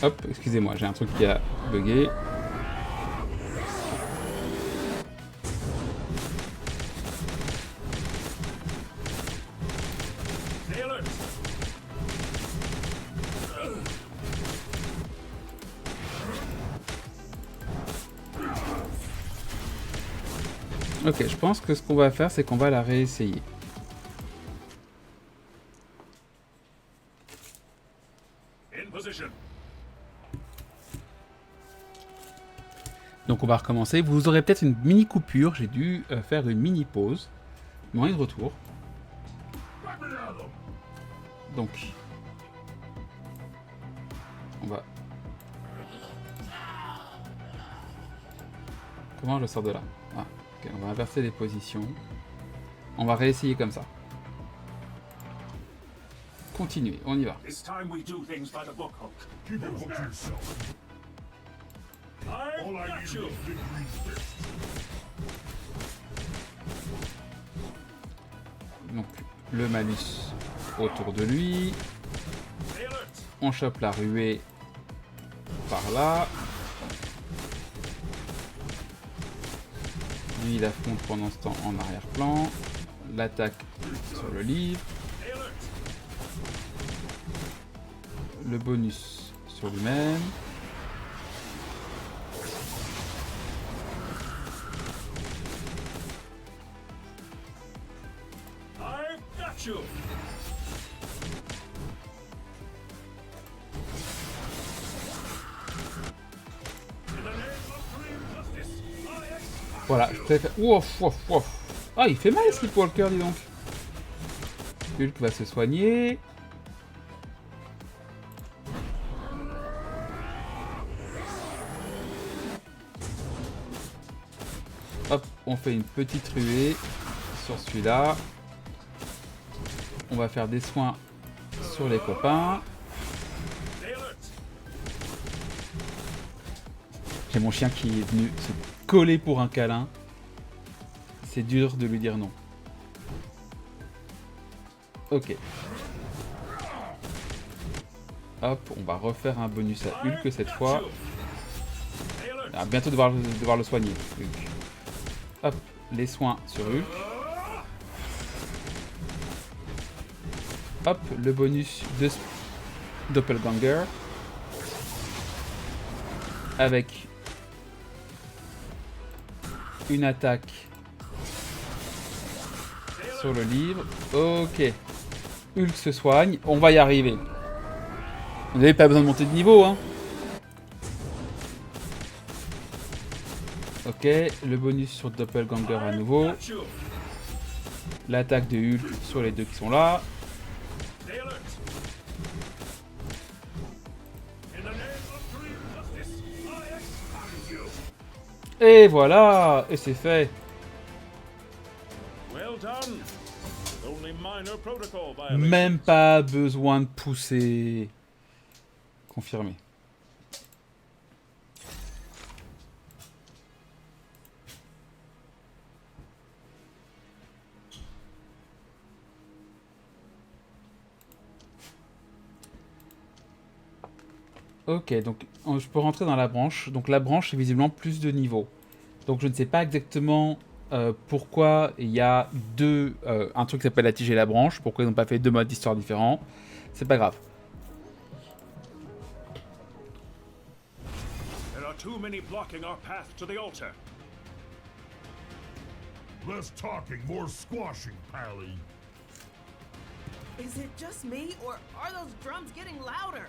Hop, excusez-moi, j'ai un truc qui a bugué. Ok, je pense que ce qu'on va faire, c'est qu'on va la réessayer. In position. Donc on va recommencer. Vous aurez peut-être une mini coupure. J'ai dû faire une mini pause. Mais on est de retour. Donc on va... Comment je sors de là? Ah, ok, on va inverser les positions. On va réessayer comme ça. Continuez, on y va. This time we do things by the book, Hulk. Keep it to yourself. All I need is a big green fist. Donc le malus autour de lui. On chope la ruée par là. Lui, il affronte pendant ce temps en arrière-plan. L'attaque sur le livre. Le bonus sur lui-même. Voilà, ouf, ouf, ouf. Ah, il fait mal Sleepwalker, dis donc. Hulk va se soigner. Hop, on fait une petite ruée sur celui-là. On va faire des soins sur les copains. J'ai mon chien qui est venu se coller pour un câlin. C'est dur de lui dire non. Ok. Hop, on va refaire un bonus à Hulk cette fois. On va bientôt devoir le soigner. Hulk. Hop, les soins sur Hulk. Hop, le bonus de Doppelganger. Avec une attaque sur le livre. Ok. Hulk se soigne. On va y arriver. Vous n'avez pas besoin de monter de niveau, hein. Ok. Le bonus sur Doppelganger à nouveau. L'attaque de Hulk sur les deux qui sont là. Et voilà. Et c'est fait. Même pas besoin de pousser. Confirmé. Ok, donc je peux rentrer dans la branche. Donc la branche, c'est visiblement plus de niveaux. Donc je ne sais pas exactement pourquoi il y a un truc qui s'appelle la tige et la branche. Pourquoi ils n'ont pas fait deux modes d'histoire différents. C'est pas grave. There are too many blocking our path to the altar. Less talking, more squashing, Pally. Is it just me, or are those drums getting louder?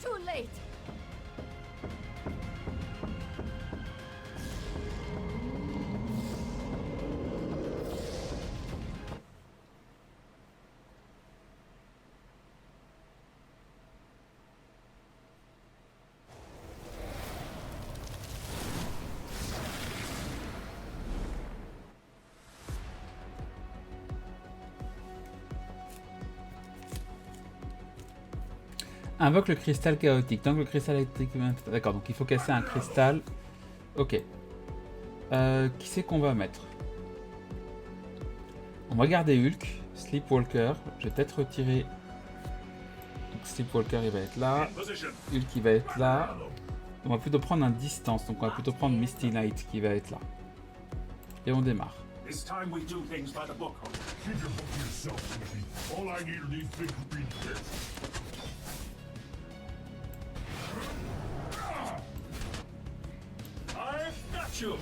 Too late. Invoque le cristal chaotique. Tant que le cristal électrique... D'accord, donc il faut casser un cristal. Ok. Qui c'est qu'on va mettre? On va garder Hulk. Sleepwalker. Je vais peut-être retirer... Donc Sleepwalker, il va être là. Hulk, il va être là. On va plutôt prendre un distance. Donc on va plutôt prendre Misty Knight qui va être là. Et on démarre. This time we do things by the book. Keep your book to yourself, Smithy. All I need are these big green fists. I've got you.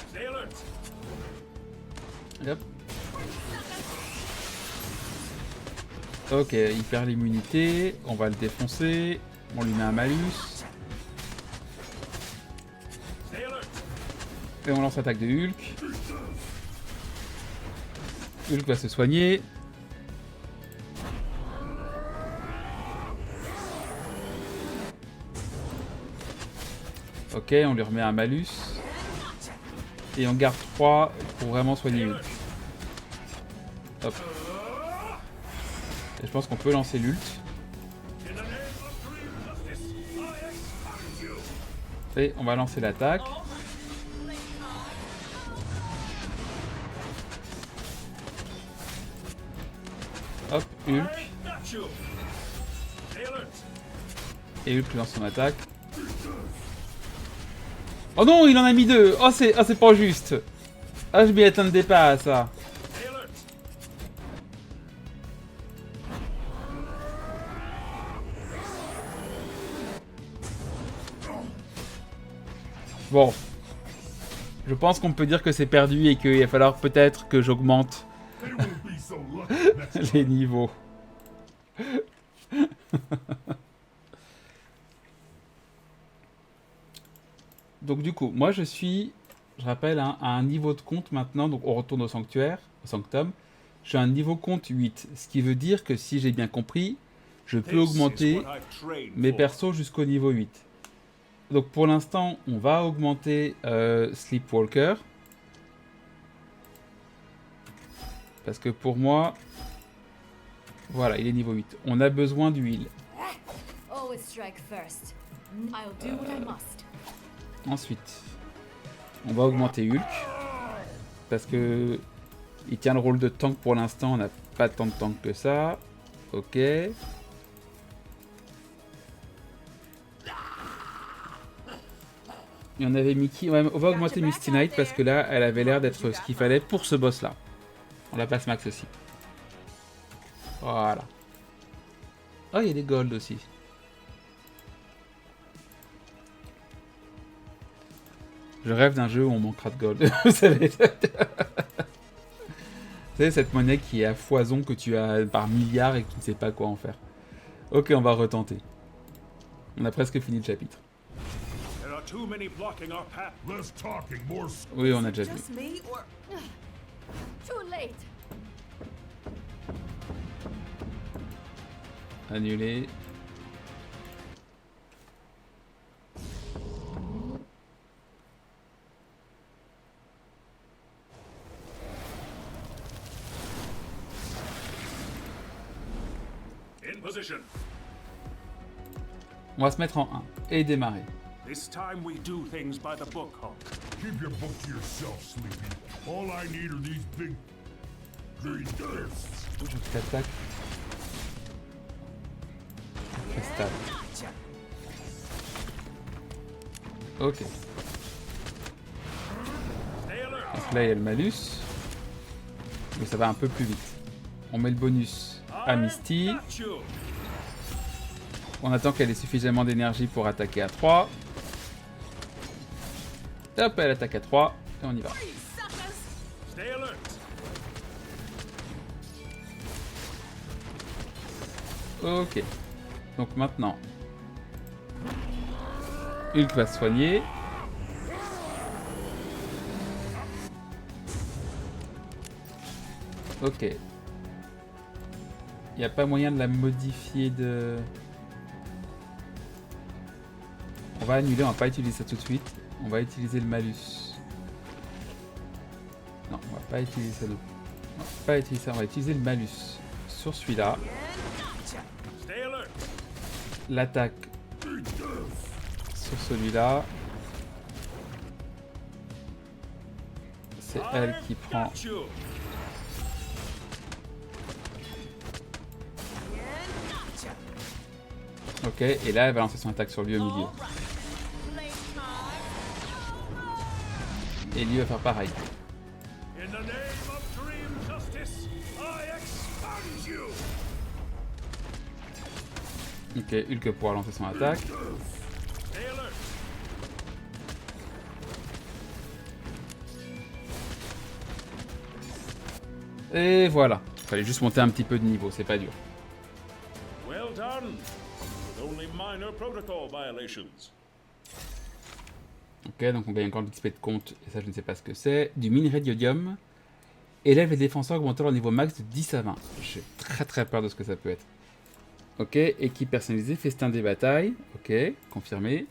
Stay alert. Hop. Ok, il perd l'immunité. On va le défoncer. On lui met un malus. Stay alert. Et on lance l'attaque de Hulk. Hulk va se soigner. Ok, on lui remet un malus. Et on garde 3 pour vraiment soigner Hulk. Hop. Et je pense qu'on peut lancer l'ult. Et on va lancer l'attaque. Hulk. Et Hulk lance son attaque. Oh non, il en a mis 2. Oh, c'est pas juste. Ah, je m'y attendais pas à ça. Bon. Je pense qu'on peut dire que c'est perdu et qu'il va falloir peut-être que j'augmente les niveaux. Donc du coup, moi je rappelle, hein, à un niveau de compte maintenant, donc on retourne au sanctuaire, au sanctum. Je suis à un niveau compte 8, ce qui veut dire que si j'ai bien compris, je peux augmenter mes persos jusqu'au niveau 8. Donc pour l'instant, on va augmenter Sleepwalker. Parce que pour moi, voilà, il est niveau 8. On a besoin d'huile. Ensuite, on va augmenter Hulk. Parce que il tient le rôle de tank pour l'instant. On n'a pas tant de tank que ça. Ok. Et on avait Mickey. Ouais, on va augmenter Misty Knight parce que là, elle avait l'air d'être ce qu'il fallait pour ce boss-là. On la passe max aussi. Voilà. Oh, il y a des golds aussi. Je rêve d'un jeu où on manquera de gold. Vous savez, cette monnaie qui est à foison, que tu as par milliards et que tu ne sais pas quoi en faire. Ok, on va retenter. On a presque fini le chapitre. Oui, on a déjà vu. Annulé. On va se mettre en 1 et démarrer. This time we do things by the book, Hulk. Keep your book to yourself, Sleepy. All I need are these big green discs. Je t'attaque. Stable. Ok. Donc là il y a le malus. Mais ça va un peu plus vite. On met le bonus à Misty. On attend qu'elle ait suffisamment d'énergie pour attaquer à 3. Hop, elle attaque à 3. Et on y va. Ok. Donc maintenant, Hulk va se soigner. Ok. Il n'y a pas moyen de la modifier de... On va annuler, on va pas utiliser ça tout de suite. On va utiliser le malus. Non, on va pas utiliser ça. On va pas utiliser ça, on va utiliser le malus sur celui-là. L'attaque sur celui-là. C'est elle qui prend. Ok, et là elle va lancer son attaque sur lui au milieu. Et lui va faire pareil. Ok, Hulk pourra lancer son attaque. Et voilà. Fallait juste monter un petit peu de niveau, c'est pas dur. Well done. With only minor protocol violations. Ok, donc on gagne encore de l'XP de compte, et ça je ne sais pas ce que c'est. Du minerai d'iodium. Élève les défenseurs augmentant leur niveau max de 10 à 20. J'ai très très peur de ce que ça peut être. Ok, équipe personnalisée, festin des batailles. Ok, confirmé.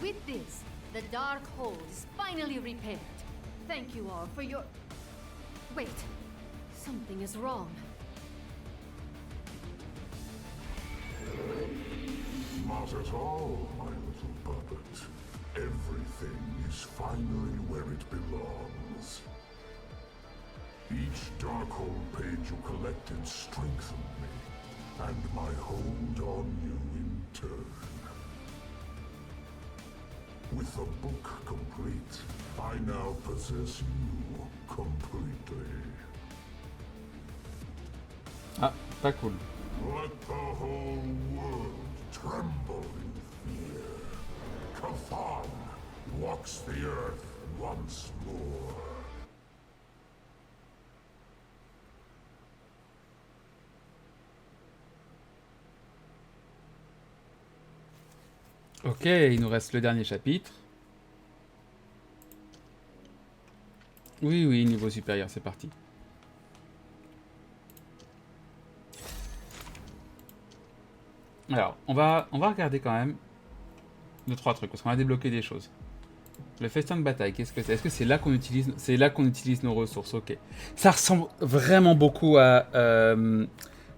With this, the dark hole is finally repaired. Thank you all for your... Wait, something is wrong. Not at all, my little puppet. Everything is finally where it belongs. Each Darkhold page you collected strengthened me, and my hold on you in turn. With the book complete, I now possess you completely. Ah, pas cool. Let the whole world tremble in fear. Cathan walks the earth once more. Ok, il nous reste le dernier chapitre. Oui, oui, niveau supérieur, c'est parti. Alors, on va regarder quand même 2-3 trucs, parce qu'on a débloqué des choses. Le festin de bataille, qu'est-ce que c'est? Est-ce que c'est là qu'on utilise nos ressources? Ok. Ça ressemble vraiment beaucoup à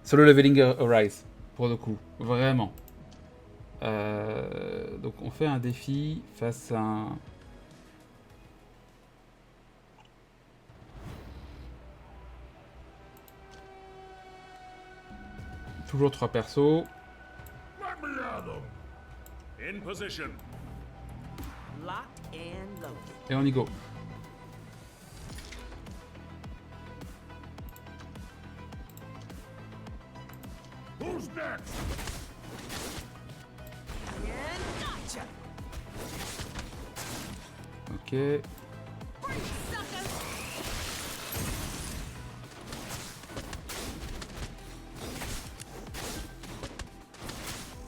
Solo Leveling Arise, pour le coup. Vraiment. Donc on fait un défi face à un... Toujours 3 persos. Let me at 'em. In position. Locked and loaded. Et on y go. Who's next? And gotcha. Ok.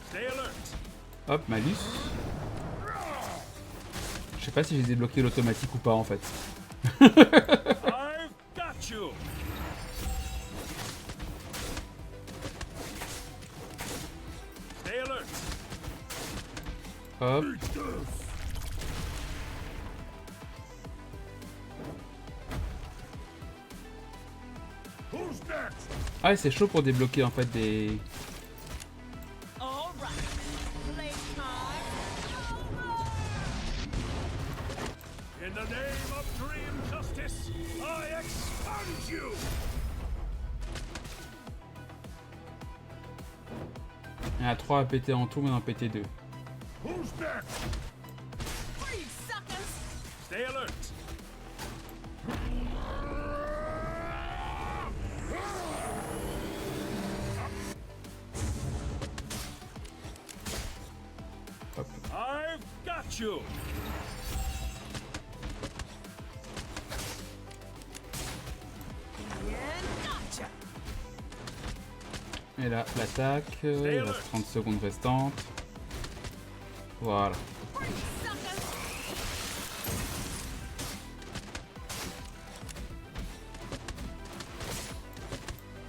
Stay alert. Hop, malus. Je sais pas si j'ai débloqué l'automatique ou pas en fait. I've got you. Stay alert. Hop. Who's next? Ah, c'est chaud pour débloquer en fait des... All right. Playtime. In the name of Dream Justice, I expunge you. Il y en a 3 à péter en tout, mais on en a pété 2. Who's next? Free suckers. Stay alert. Hop. I've got you. And gotcha. Et là, l'attaque. Il reste 30 secondes restantes. Voilà. Free suckers.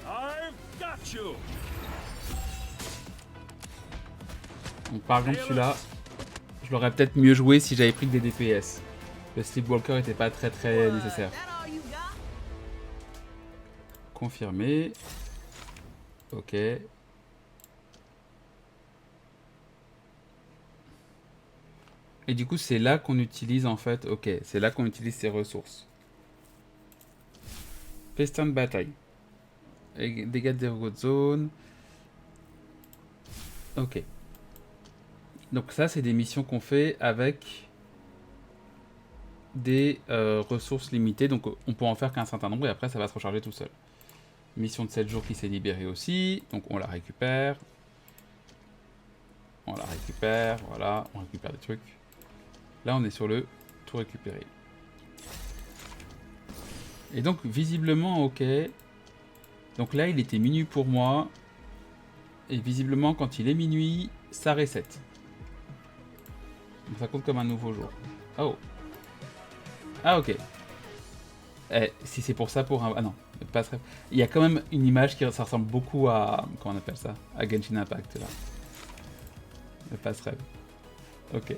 I've got you. Donc par exemple celui-là, je l'aurais peut-être mieux joué si j'avais pris que des DPS. Le Sleepwalker était pas très nécessaire. That all you got? Confirmé. Ok. Et du coup c'est là qu'on utilise en fait, ok, c'est là qu'on utilise ces ressources. Festin de bataille. Et dégâts de déroute de zone. Ok. Donc ça c'est des missions qu'on fait avec des ressources limitées. Donc on peut en faire qu'un certain nombre et après ça va se recharger tout seul. Mission de 7 jours qui s'est libérée aussi. Donc on la récupère. On la récupère. Voilà, on récupère des trucs. Là on est sur le tout récupérer. Et donc visiblement ok. Donc là il était minuit pour moi. Et visiblement quand il est minuit, ça reset. Donc ça compte comme un nouveau jour. Oh. Ah ok. Eh, si c'est pour ça, pour un... Ah non, pas très... Il y a quand même une image qui ça ressemble beaucoup à... Comment on appelle ça? À Genshin Impact, là. Le passe-rêve. Ok.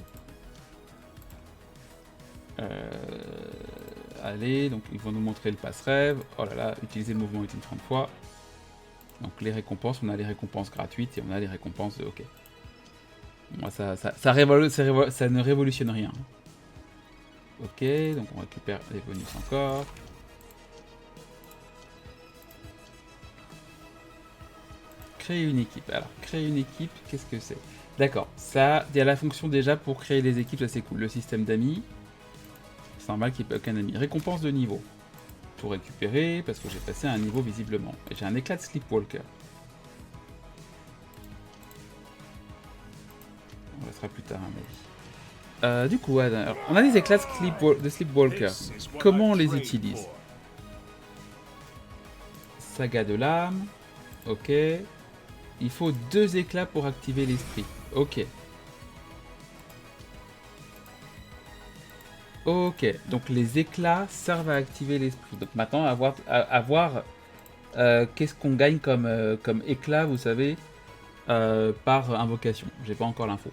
Allez, donc ils vont nous montrer le passe-rêve. Oh là là, utiliser le mouvement utile 30 fois. Donc les récompenses, on a les récompenses gratuites et on a les récompenses de... Ok. Moi, ça ne révolutionne rien. Ok, donc on récupère les bonus encore. Créer une équipe. Alors, créer une équipe, qu'est-ce que c'est? D'accord, ça, il y a la fonction déjà pour créer les équipes, ça c'est cool. Le système d'amis. C'est normal qu'il n'y ait aucun ami. Récompense de niveau. Tout récupérer, parce que j'ai passé un niveau visiblement. Et j'ai un éclat de Sleepwalker. On le fera plus tard, un avis. Du coup, alors, on a des éclats de Sleepwalker. Comment on les utilise? Saga de l'âme. Ok. Il faut 2 éclats pour activer l'esprit. Ok. Ok. Donc les éclats servent à activer l'esprit. Donc maintenant, à voir qu'est-ce qu'on gagne comme éclat, vous savez, par invocation. J'ai pas encore l'info.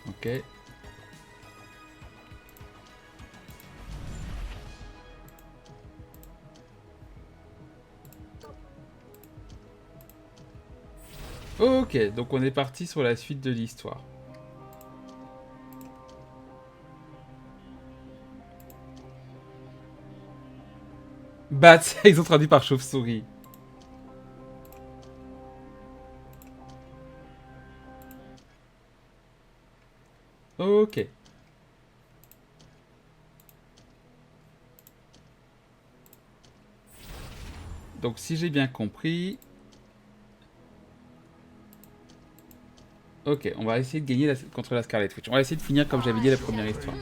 Ok. Ok, donc on est parti sur la suite de l'histoire. Bats, ils ont traduit par chauve-souris. Ok. Donc si j'ai bien compris... Ok, on va essayer de gagner contre la Scarlet Witch. On va essayer de finir comme j'avais dit la première histoire.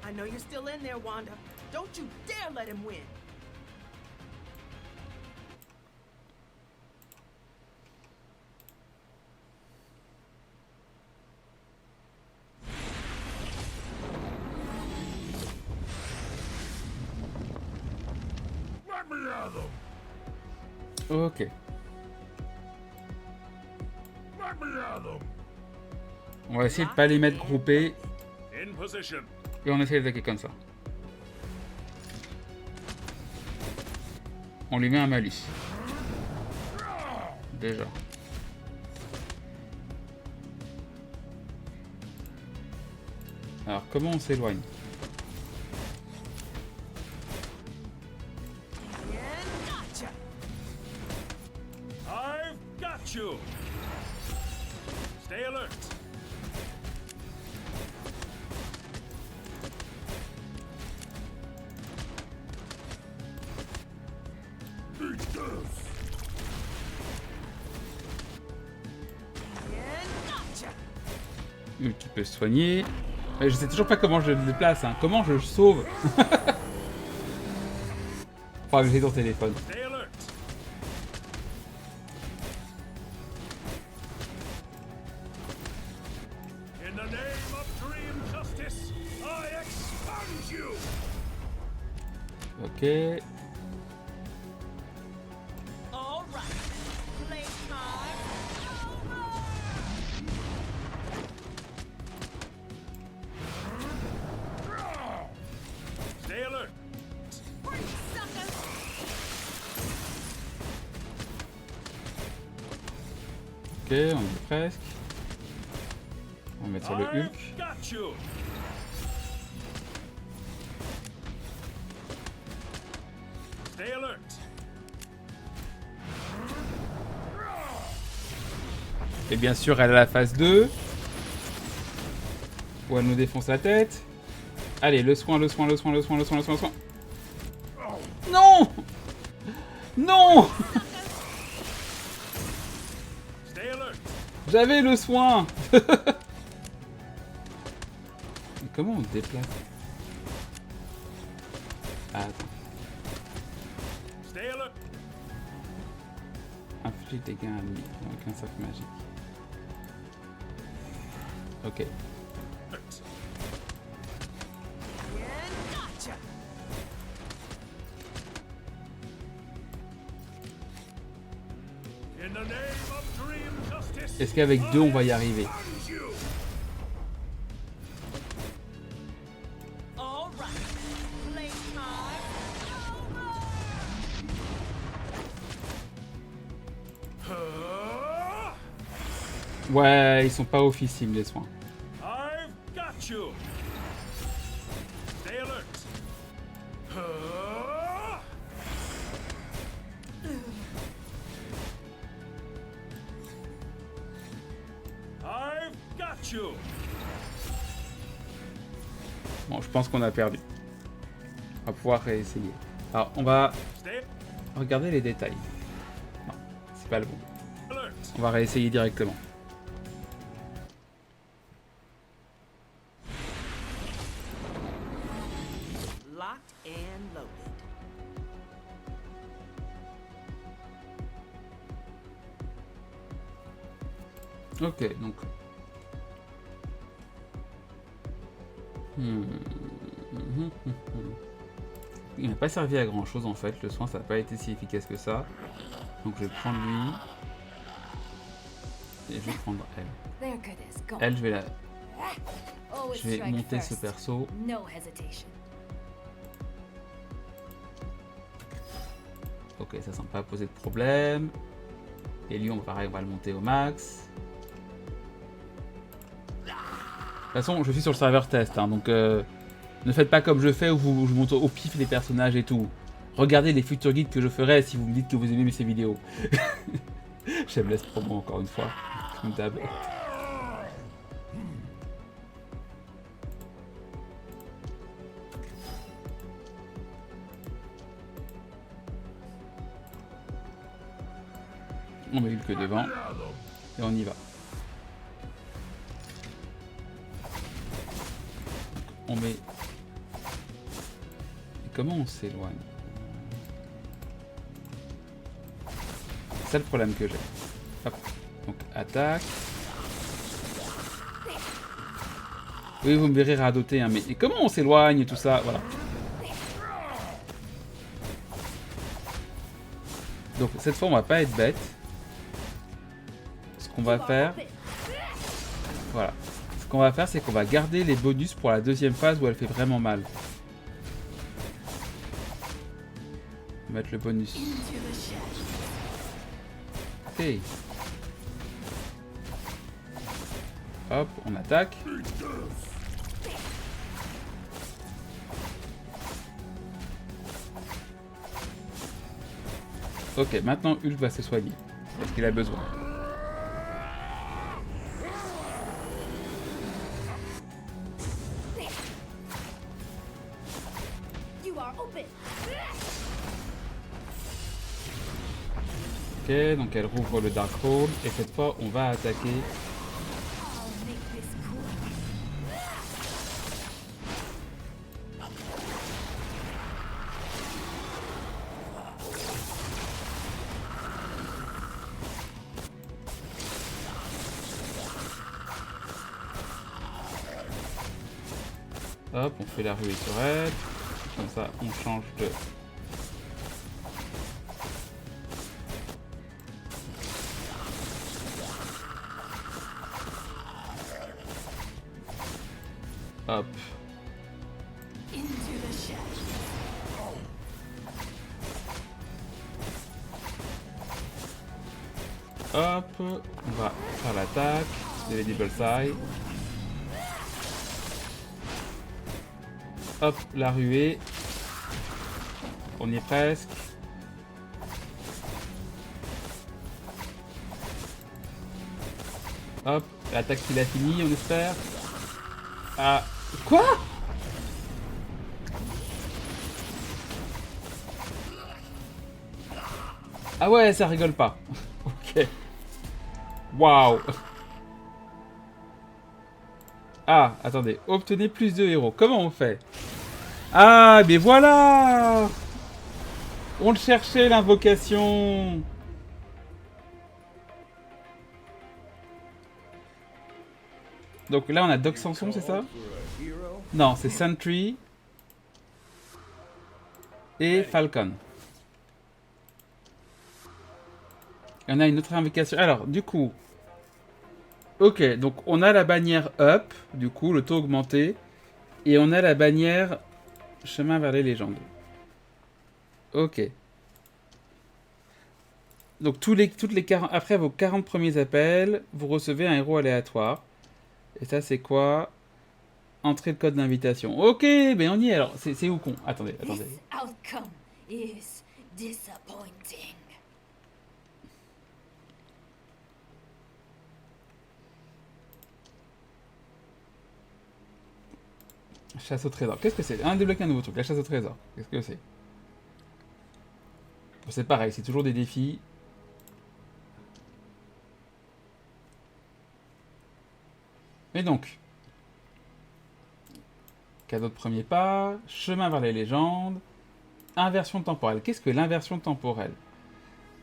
I know you're still in there, Wanda. Don't you dare let him win. Ok. On va essayer de pas les mettre groupés. Et on essaie d'attaquer comme ça. On lui met un malus. Déjà. Alors, comment on s'éloigne? Stay alert. Tu peux se soigner. Je sais toujours pas comment je le déplace. Hein. Comment je le sauve? Enfin, j'ai ton téléphone. Ok. Ok, on est presque. On va mettre sur le Hulk. Et bien sûr, elle a la phase 2. Où elle nous défonce la tête. Allez, le soin, le soin, le soin, le soin, le soin, le soin, le soin. Non! Non! J'avais le soin. Mais comment on se déplace? Ah, attends. Inflige des gains ennemis avec un sac magique. Ok. Est-ce qu'avec 2 on va y arriver? Ouais, ils sont pas officiels les soins. I've got you. Stay alert. I've got you. Bon, je pense qu'on a perdu. On va pouvoir réessayer. Alors, on va Stay regarder les détails. Non, c'est pas le bon. alert. On va réessayer directement. Locked and loaded. Ok, donc... Il m'a pas servi à grand chose en fait, le soin ça n'a pas été si efficace que ça. Donc je vais prendre lui. Et je vais prendre elle. They're good as gold. Elle, je vais la... Always Je vais strike monter ce first. perso. No hesitation. Ok, ça semble pas poser de problème. Et lui, on va le monter au max. De toute façon, je suis sur le serveur test, hein, donc ne faites pas comme je fais où je monte au pif les personnages et tout. Regardez les futurs guides que je ferai si vous me dites que vous aimez ces vidéos. J'aime laisse promo encore une fois. Comme d'hab. On met Hulk devant et on y va. On met... Et comment on s'éloigne? C'est le problème que j'ai. Hop. Donc attaque. Oui, vous me verrez radoter, hein, mais et comment on s'éloigne et tout ça? Voilà. Donc cette fois on va pas être bête. Ce qu'on va faire... Voilà. Ce qu'on va faire, c'est qu'on va garder les bonus pour la deuxième phase où elle fait vraiment mal. On va mettre le bonus. Ok. Hop, on attaque. Ok, maintenant Hulk va se soigner. Parce qu'il a besoin. You are open. Ok, donc elle rouvre le Darkhold. Et cette fois, on va attaquer. I'll make this cool. Hop, on fait la ruée sur elle. Comme ça, on change de... Hop. Into the shadows. Hop, on va faire l'attaque de Lady Bullseye. Hop, la ruée. On y est presque. Hop, l'attaque qu'il a fini, on espère. Ah, quoi? Ah ouais, ça rigole pas. Ok. Waouh. Ah, attendez. Obtenez plus de héros. Comment on fait? Ah, mais voilà! On le cherchait, l'invocation! Donc là, on a Doc Samson, c'est ça? Non, c'est Sentry et Falcon. Et on a une autre invocation. Alors, du coup... Ok, donc on a la bannière Up, du coup, le taux augmenté. Et on a la bannière Chemin vers les légendes. Ok. Donc après vos 40 premiers appels, vous recevez un héros aléatoire. Et ça c'est quoi? Entrer le code d'invitation. Ok, mais on y est alors. C'est où con? Attendez. This outcome is disappointing. Chasse au trésor. Qu'est-ce que c'est? Débloquer un nouveau truc. La chasse au trésor. Qu'est-ce que c'est? Bon, c'est pareil, c'est toujours des défis. Et donc, cadeau de premier pas, chemin vers les légendes, inversion temporelle. Qu'est-ce que l'inversion temporelle?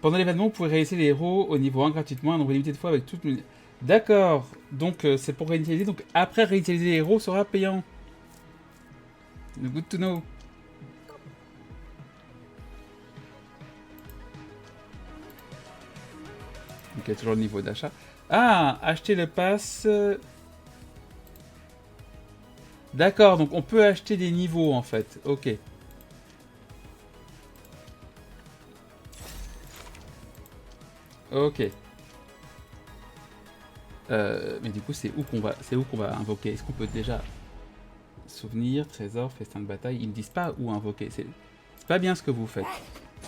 Pendant l'événement, vous pouvez réaliser les héros au niveau 1 gratuitement, un nombre limité de fois avec toute... D'accord, donc c'est pour réinitialiser. Donc après réinitialiser les héros sera payant. Good to know. Donc il y a toujours le niveau d'achat. Ah, acheter le pass... D'accord, donc on peut acheter des niveaux en fait. Ok. Ok. Mais du coup, c'est où qu'on va invoquer? Est-ce qu'on peut déjà... Souvenir, trésor, festin de bataille, ils ne disent pas où invoquer. C'est pas bien ce que vous faites.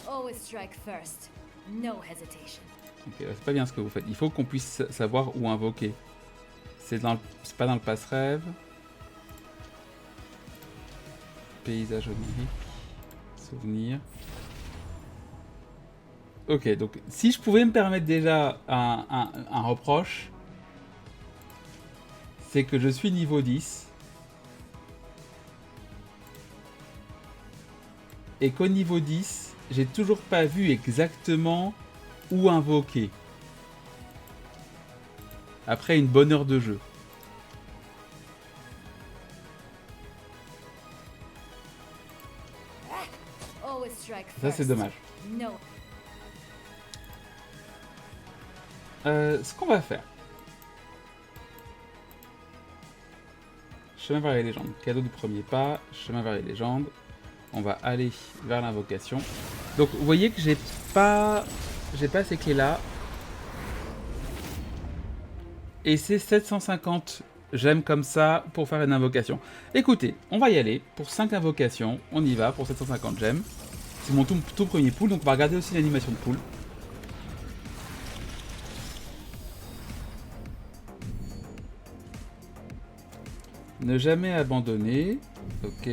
Always strike first. No hesitation. Ok, c'est pas bien ce que vous faites. Il faut qu'on puisse savoir où invoquer. C'est pas dans le passe-rêve. Paysage onirique. Souvenir. Ok, donc si je pouvais me permettre déjà un reproche, c'est que je suis niveau 10. Et qu'au niveau 10, j'ai toujours pas vu exactement où invoquer. Après une bonne heure de jeu. Ça c'est dommage. Ce qu'on va faire. Chemin vers les légendes. Cadeau du premier pas. Chemin vers les légendes. On va aller vers l'invocation. Donc vous voyez que j'ai pas ces clés là. Et c'est 750 gemmes comme ça pour faire une invocation. Écoutez, on va y aller pour 5 invocations. On y va pour 750 gemmes. C'est mon tout premier pool, donc on va regarder aussi l'animation de pool. Ne jamais abandonner. Ok.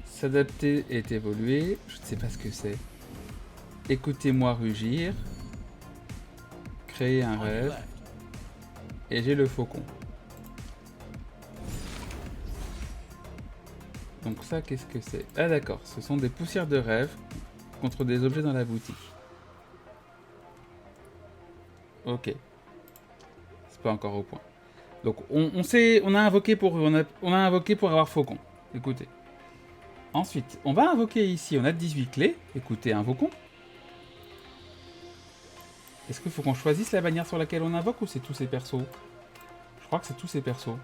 S'adapter et évoluer. Je ne sais pas ce que c'est. Écoutez-moi rugir. Créer un rêve. Et j'ai le faucon. Donc ça, qu'est-ce que c'est? Ah d'accord, ce sont des poussières de rêve contre des objets dans la boutique. Ok. C'est pas encore au point. Donc on a invoqué pour avoir faucon. Écoutez. Ensuite, on va invoquer ici, on a 18 clés. Écoutez, invoquons. Est-ce qu'il faut qu'on choisisse la bannière sur laquelle on invoque ou c'est tous ces persos? Je crois que c'est tous ces persos.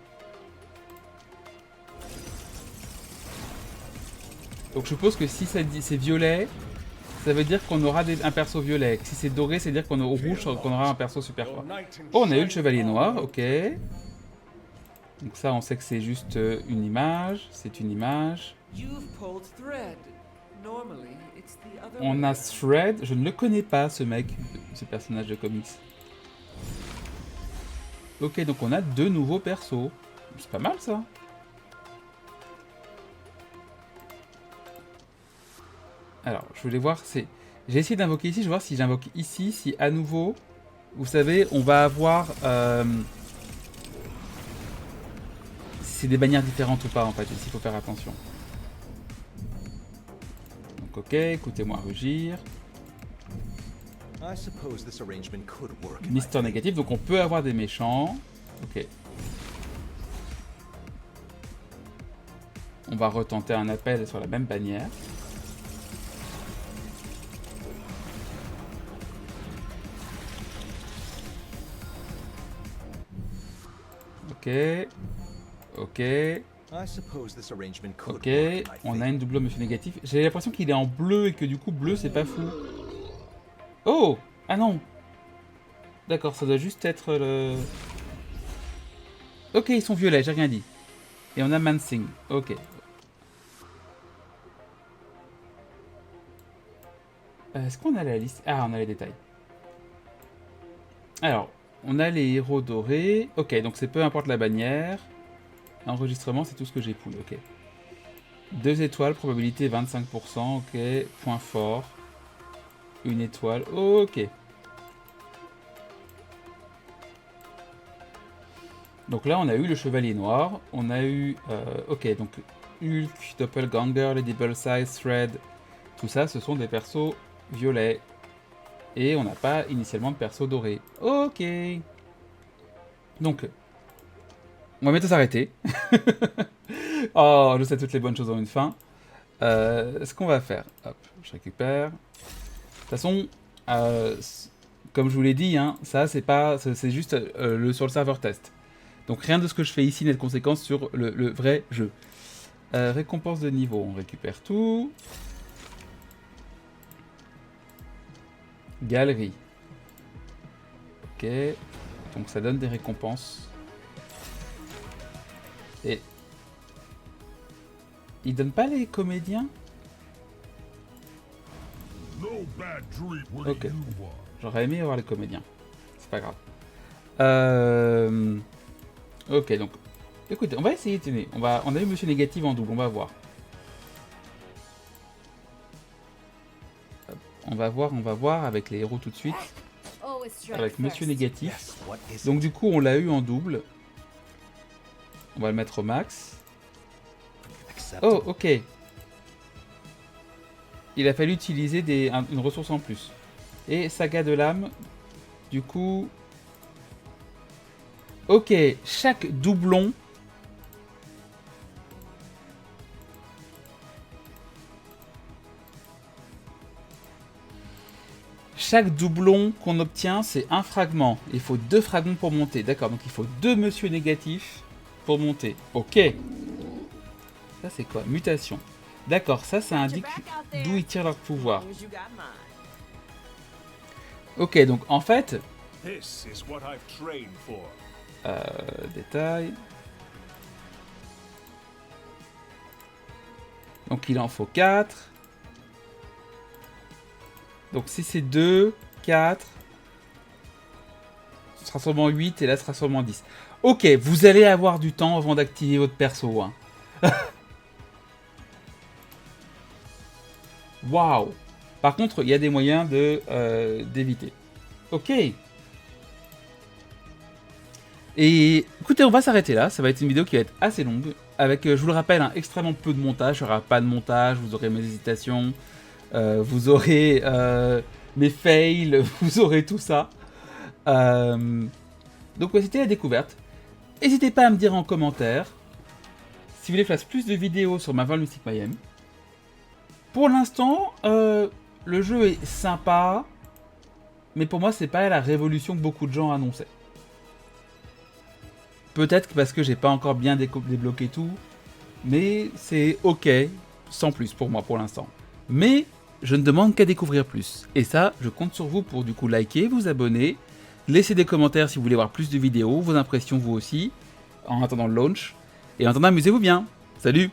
Donc je suppose que si c'est violet, ça veut dire qu'on aura un perso violet. Si c'est doré, c'est dire qu'on aura rouge, qu'on aura un perso super fort. Oh, on a eu le chevalier noir, ok. Donc ça, on sait que c'est juste une image. C'est une image. On a Thread. Je ne le connais pas, ce mec, ce personnage de comics. Ok, donc on a 2 nouveaux persos. C'est pas mal, ça. Alors, je voulais voir, j'ai essayé d'invoquer ici, je vais voir si j'invoque ici, si à nouveau, vous savez, on va avoir... si c'est des bannières différentes ou pas, en fait, ici, il faut faire attention. Donc, ok, écoutez-moi rugir. Mister négatif, donc on peut avoir des méchants. Ok. On va retenter un appel sur la même bannière. Ok. Ok. Ok. On a une double monsieur négatif. J'ai l'impression qu'il est en bleu et que du coup bleu c'est pas fou. Oh! Ah non! D'accord, ça doit juste être le... Ok, ils sont violets, j'ai rien dit. Et on a Mansing. Ok. Est-ce qu'on a la liste? Ah, on a les détails. Alors, on a les héros dorés. Ok, donc c'est peu importe la bannière. Enregistrement, c'est tout ce que j'ai poulet. Ok. 2 étoiles, probabilité 25%. Ok. Point fort. 1 étoile. Ok. Donc là, on a eu le Chevalier Noir. On a eu... ok, donc Hulk, Doppelganger, Lady Bullseye, Thread. Tout ça, ce sont des persos violets. Et on n'a pas initialement de perso doré. Ok. Donc, on va bientôt s'arrêter. Oh, je sais toutes les bonnes choses en une fin. Ce qu'on va faire, hop, je récupère. De toute façon, comme je vous l'ai dit, hein, ça c'est juste sur le serveur test. Donc rien de ce que je fais ici n'a de conséquences sur le vrai jeu. Récompense de niveau, on récupère tout. Galerie. Ok. Donc ça donne des récompenses. Et... il donne pas les comédiens? Ok. J'aurais aimé avoir les comédiens. C'est pas grave. Ok, donc... écoutez, on va essayer, tenez. On a eu Monsieur Négatif en double, on va voir. On va voir avec les héros tout de suite. Avec Monsieur Négatif. Donc du coup, on l'a eu en double. On va le mettre au max. Oh, ok. Il a fallu utiliser une ressource en plus. Et Saga de l'âme, du coup... ok, chaque doublon... chaque doublon qu'on obtient, c'est un fragment. Il faut 2 fragments pour monter. D'accord, donc il faut 2 Monsieur Négatifs pour monter. Ok. Ça, c'est quoi? Mutation. D'accord, ça indique d'où ils tirent leur pouvoir. Ok, donc en fait... détail. Donc il en faut 4. Donc si c'est 2, 4... ce sera seulement 8 et là ce sera seulement 10. Ok, vous allez avoir du temps avant d'activer votre perso. Hein. Waouh! Par contre, il y a des moyens d'éviter. Ok. Et écoutez, on va s'arrêter là. Ça va être une vidéo qui va être assez longue. Avec, je vous le rappelle, extrêmement peu de montage. Il n'y aura pas de montage. Vous aurez mes hésitations. Vous aurez mes fails. Vous aurez tout ça. Donc, c'était la découverte. N'hésitez pas à me dire en commentaire si vous voulez que je fasse plus de vidéos sur Marvel Mystic Mayhem. Pour l'instant, le jeu est sympa, mais pour moi, c'est pas la révolution que beaucoup de gens annonçaient. Peut-être parce que j'ai pas encore bien débloqué tout, mais c'est ok, sans plus pour moi pour l'instant. Mais je ne demande qu'à découvrir plus. Et ça, je compte sur vous pour du coup liker, vous abonner, laisser des commentaires si vous voulez voir plus de vidéos, vos impressions vous aussi, en attendant le launch. Et en attendant, amusez-vous bien. Salut!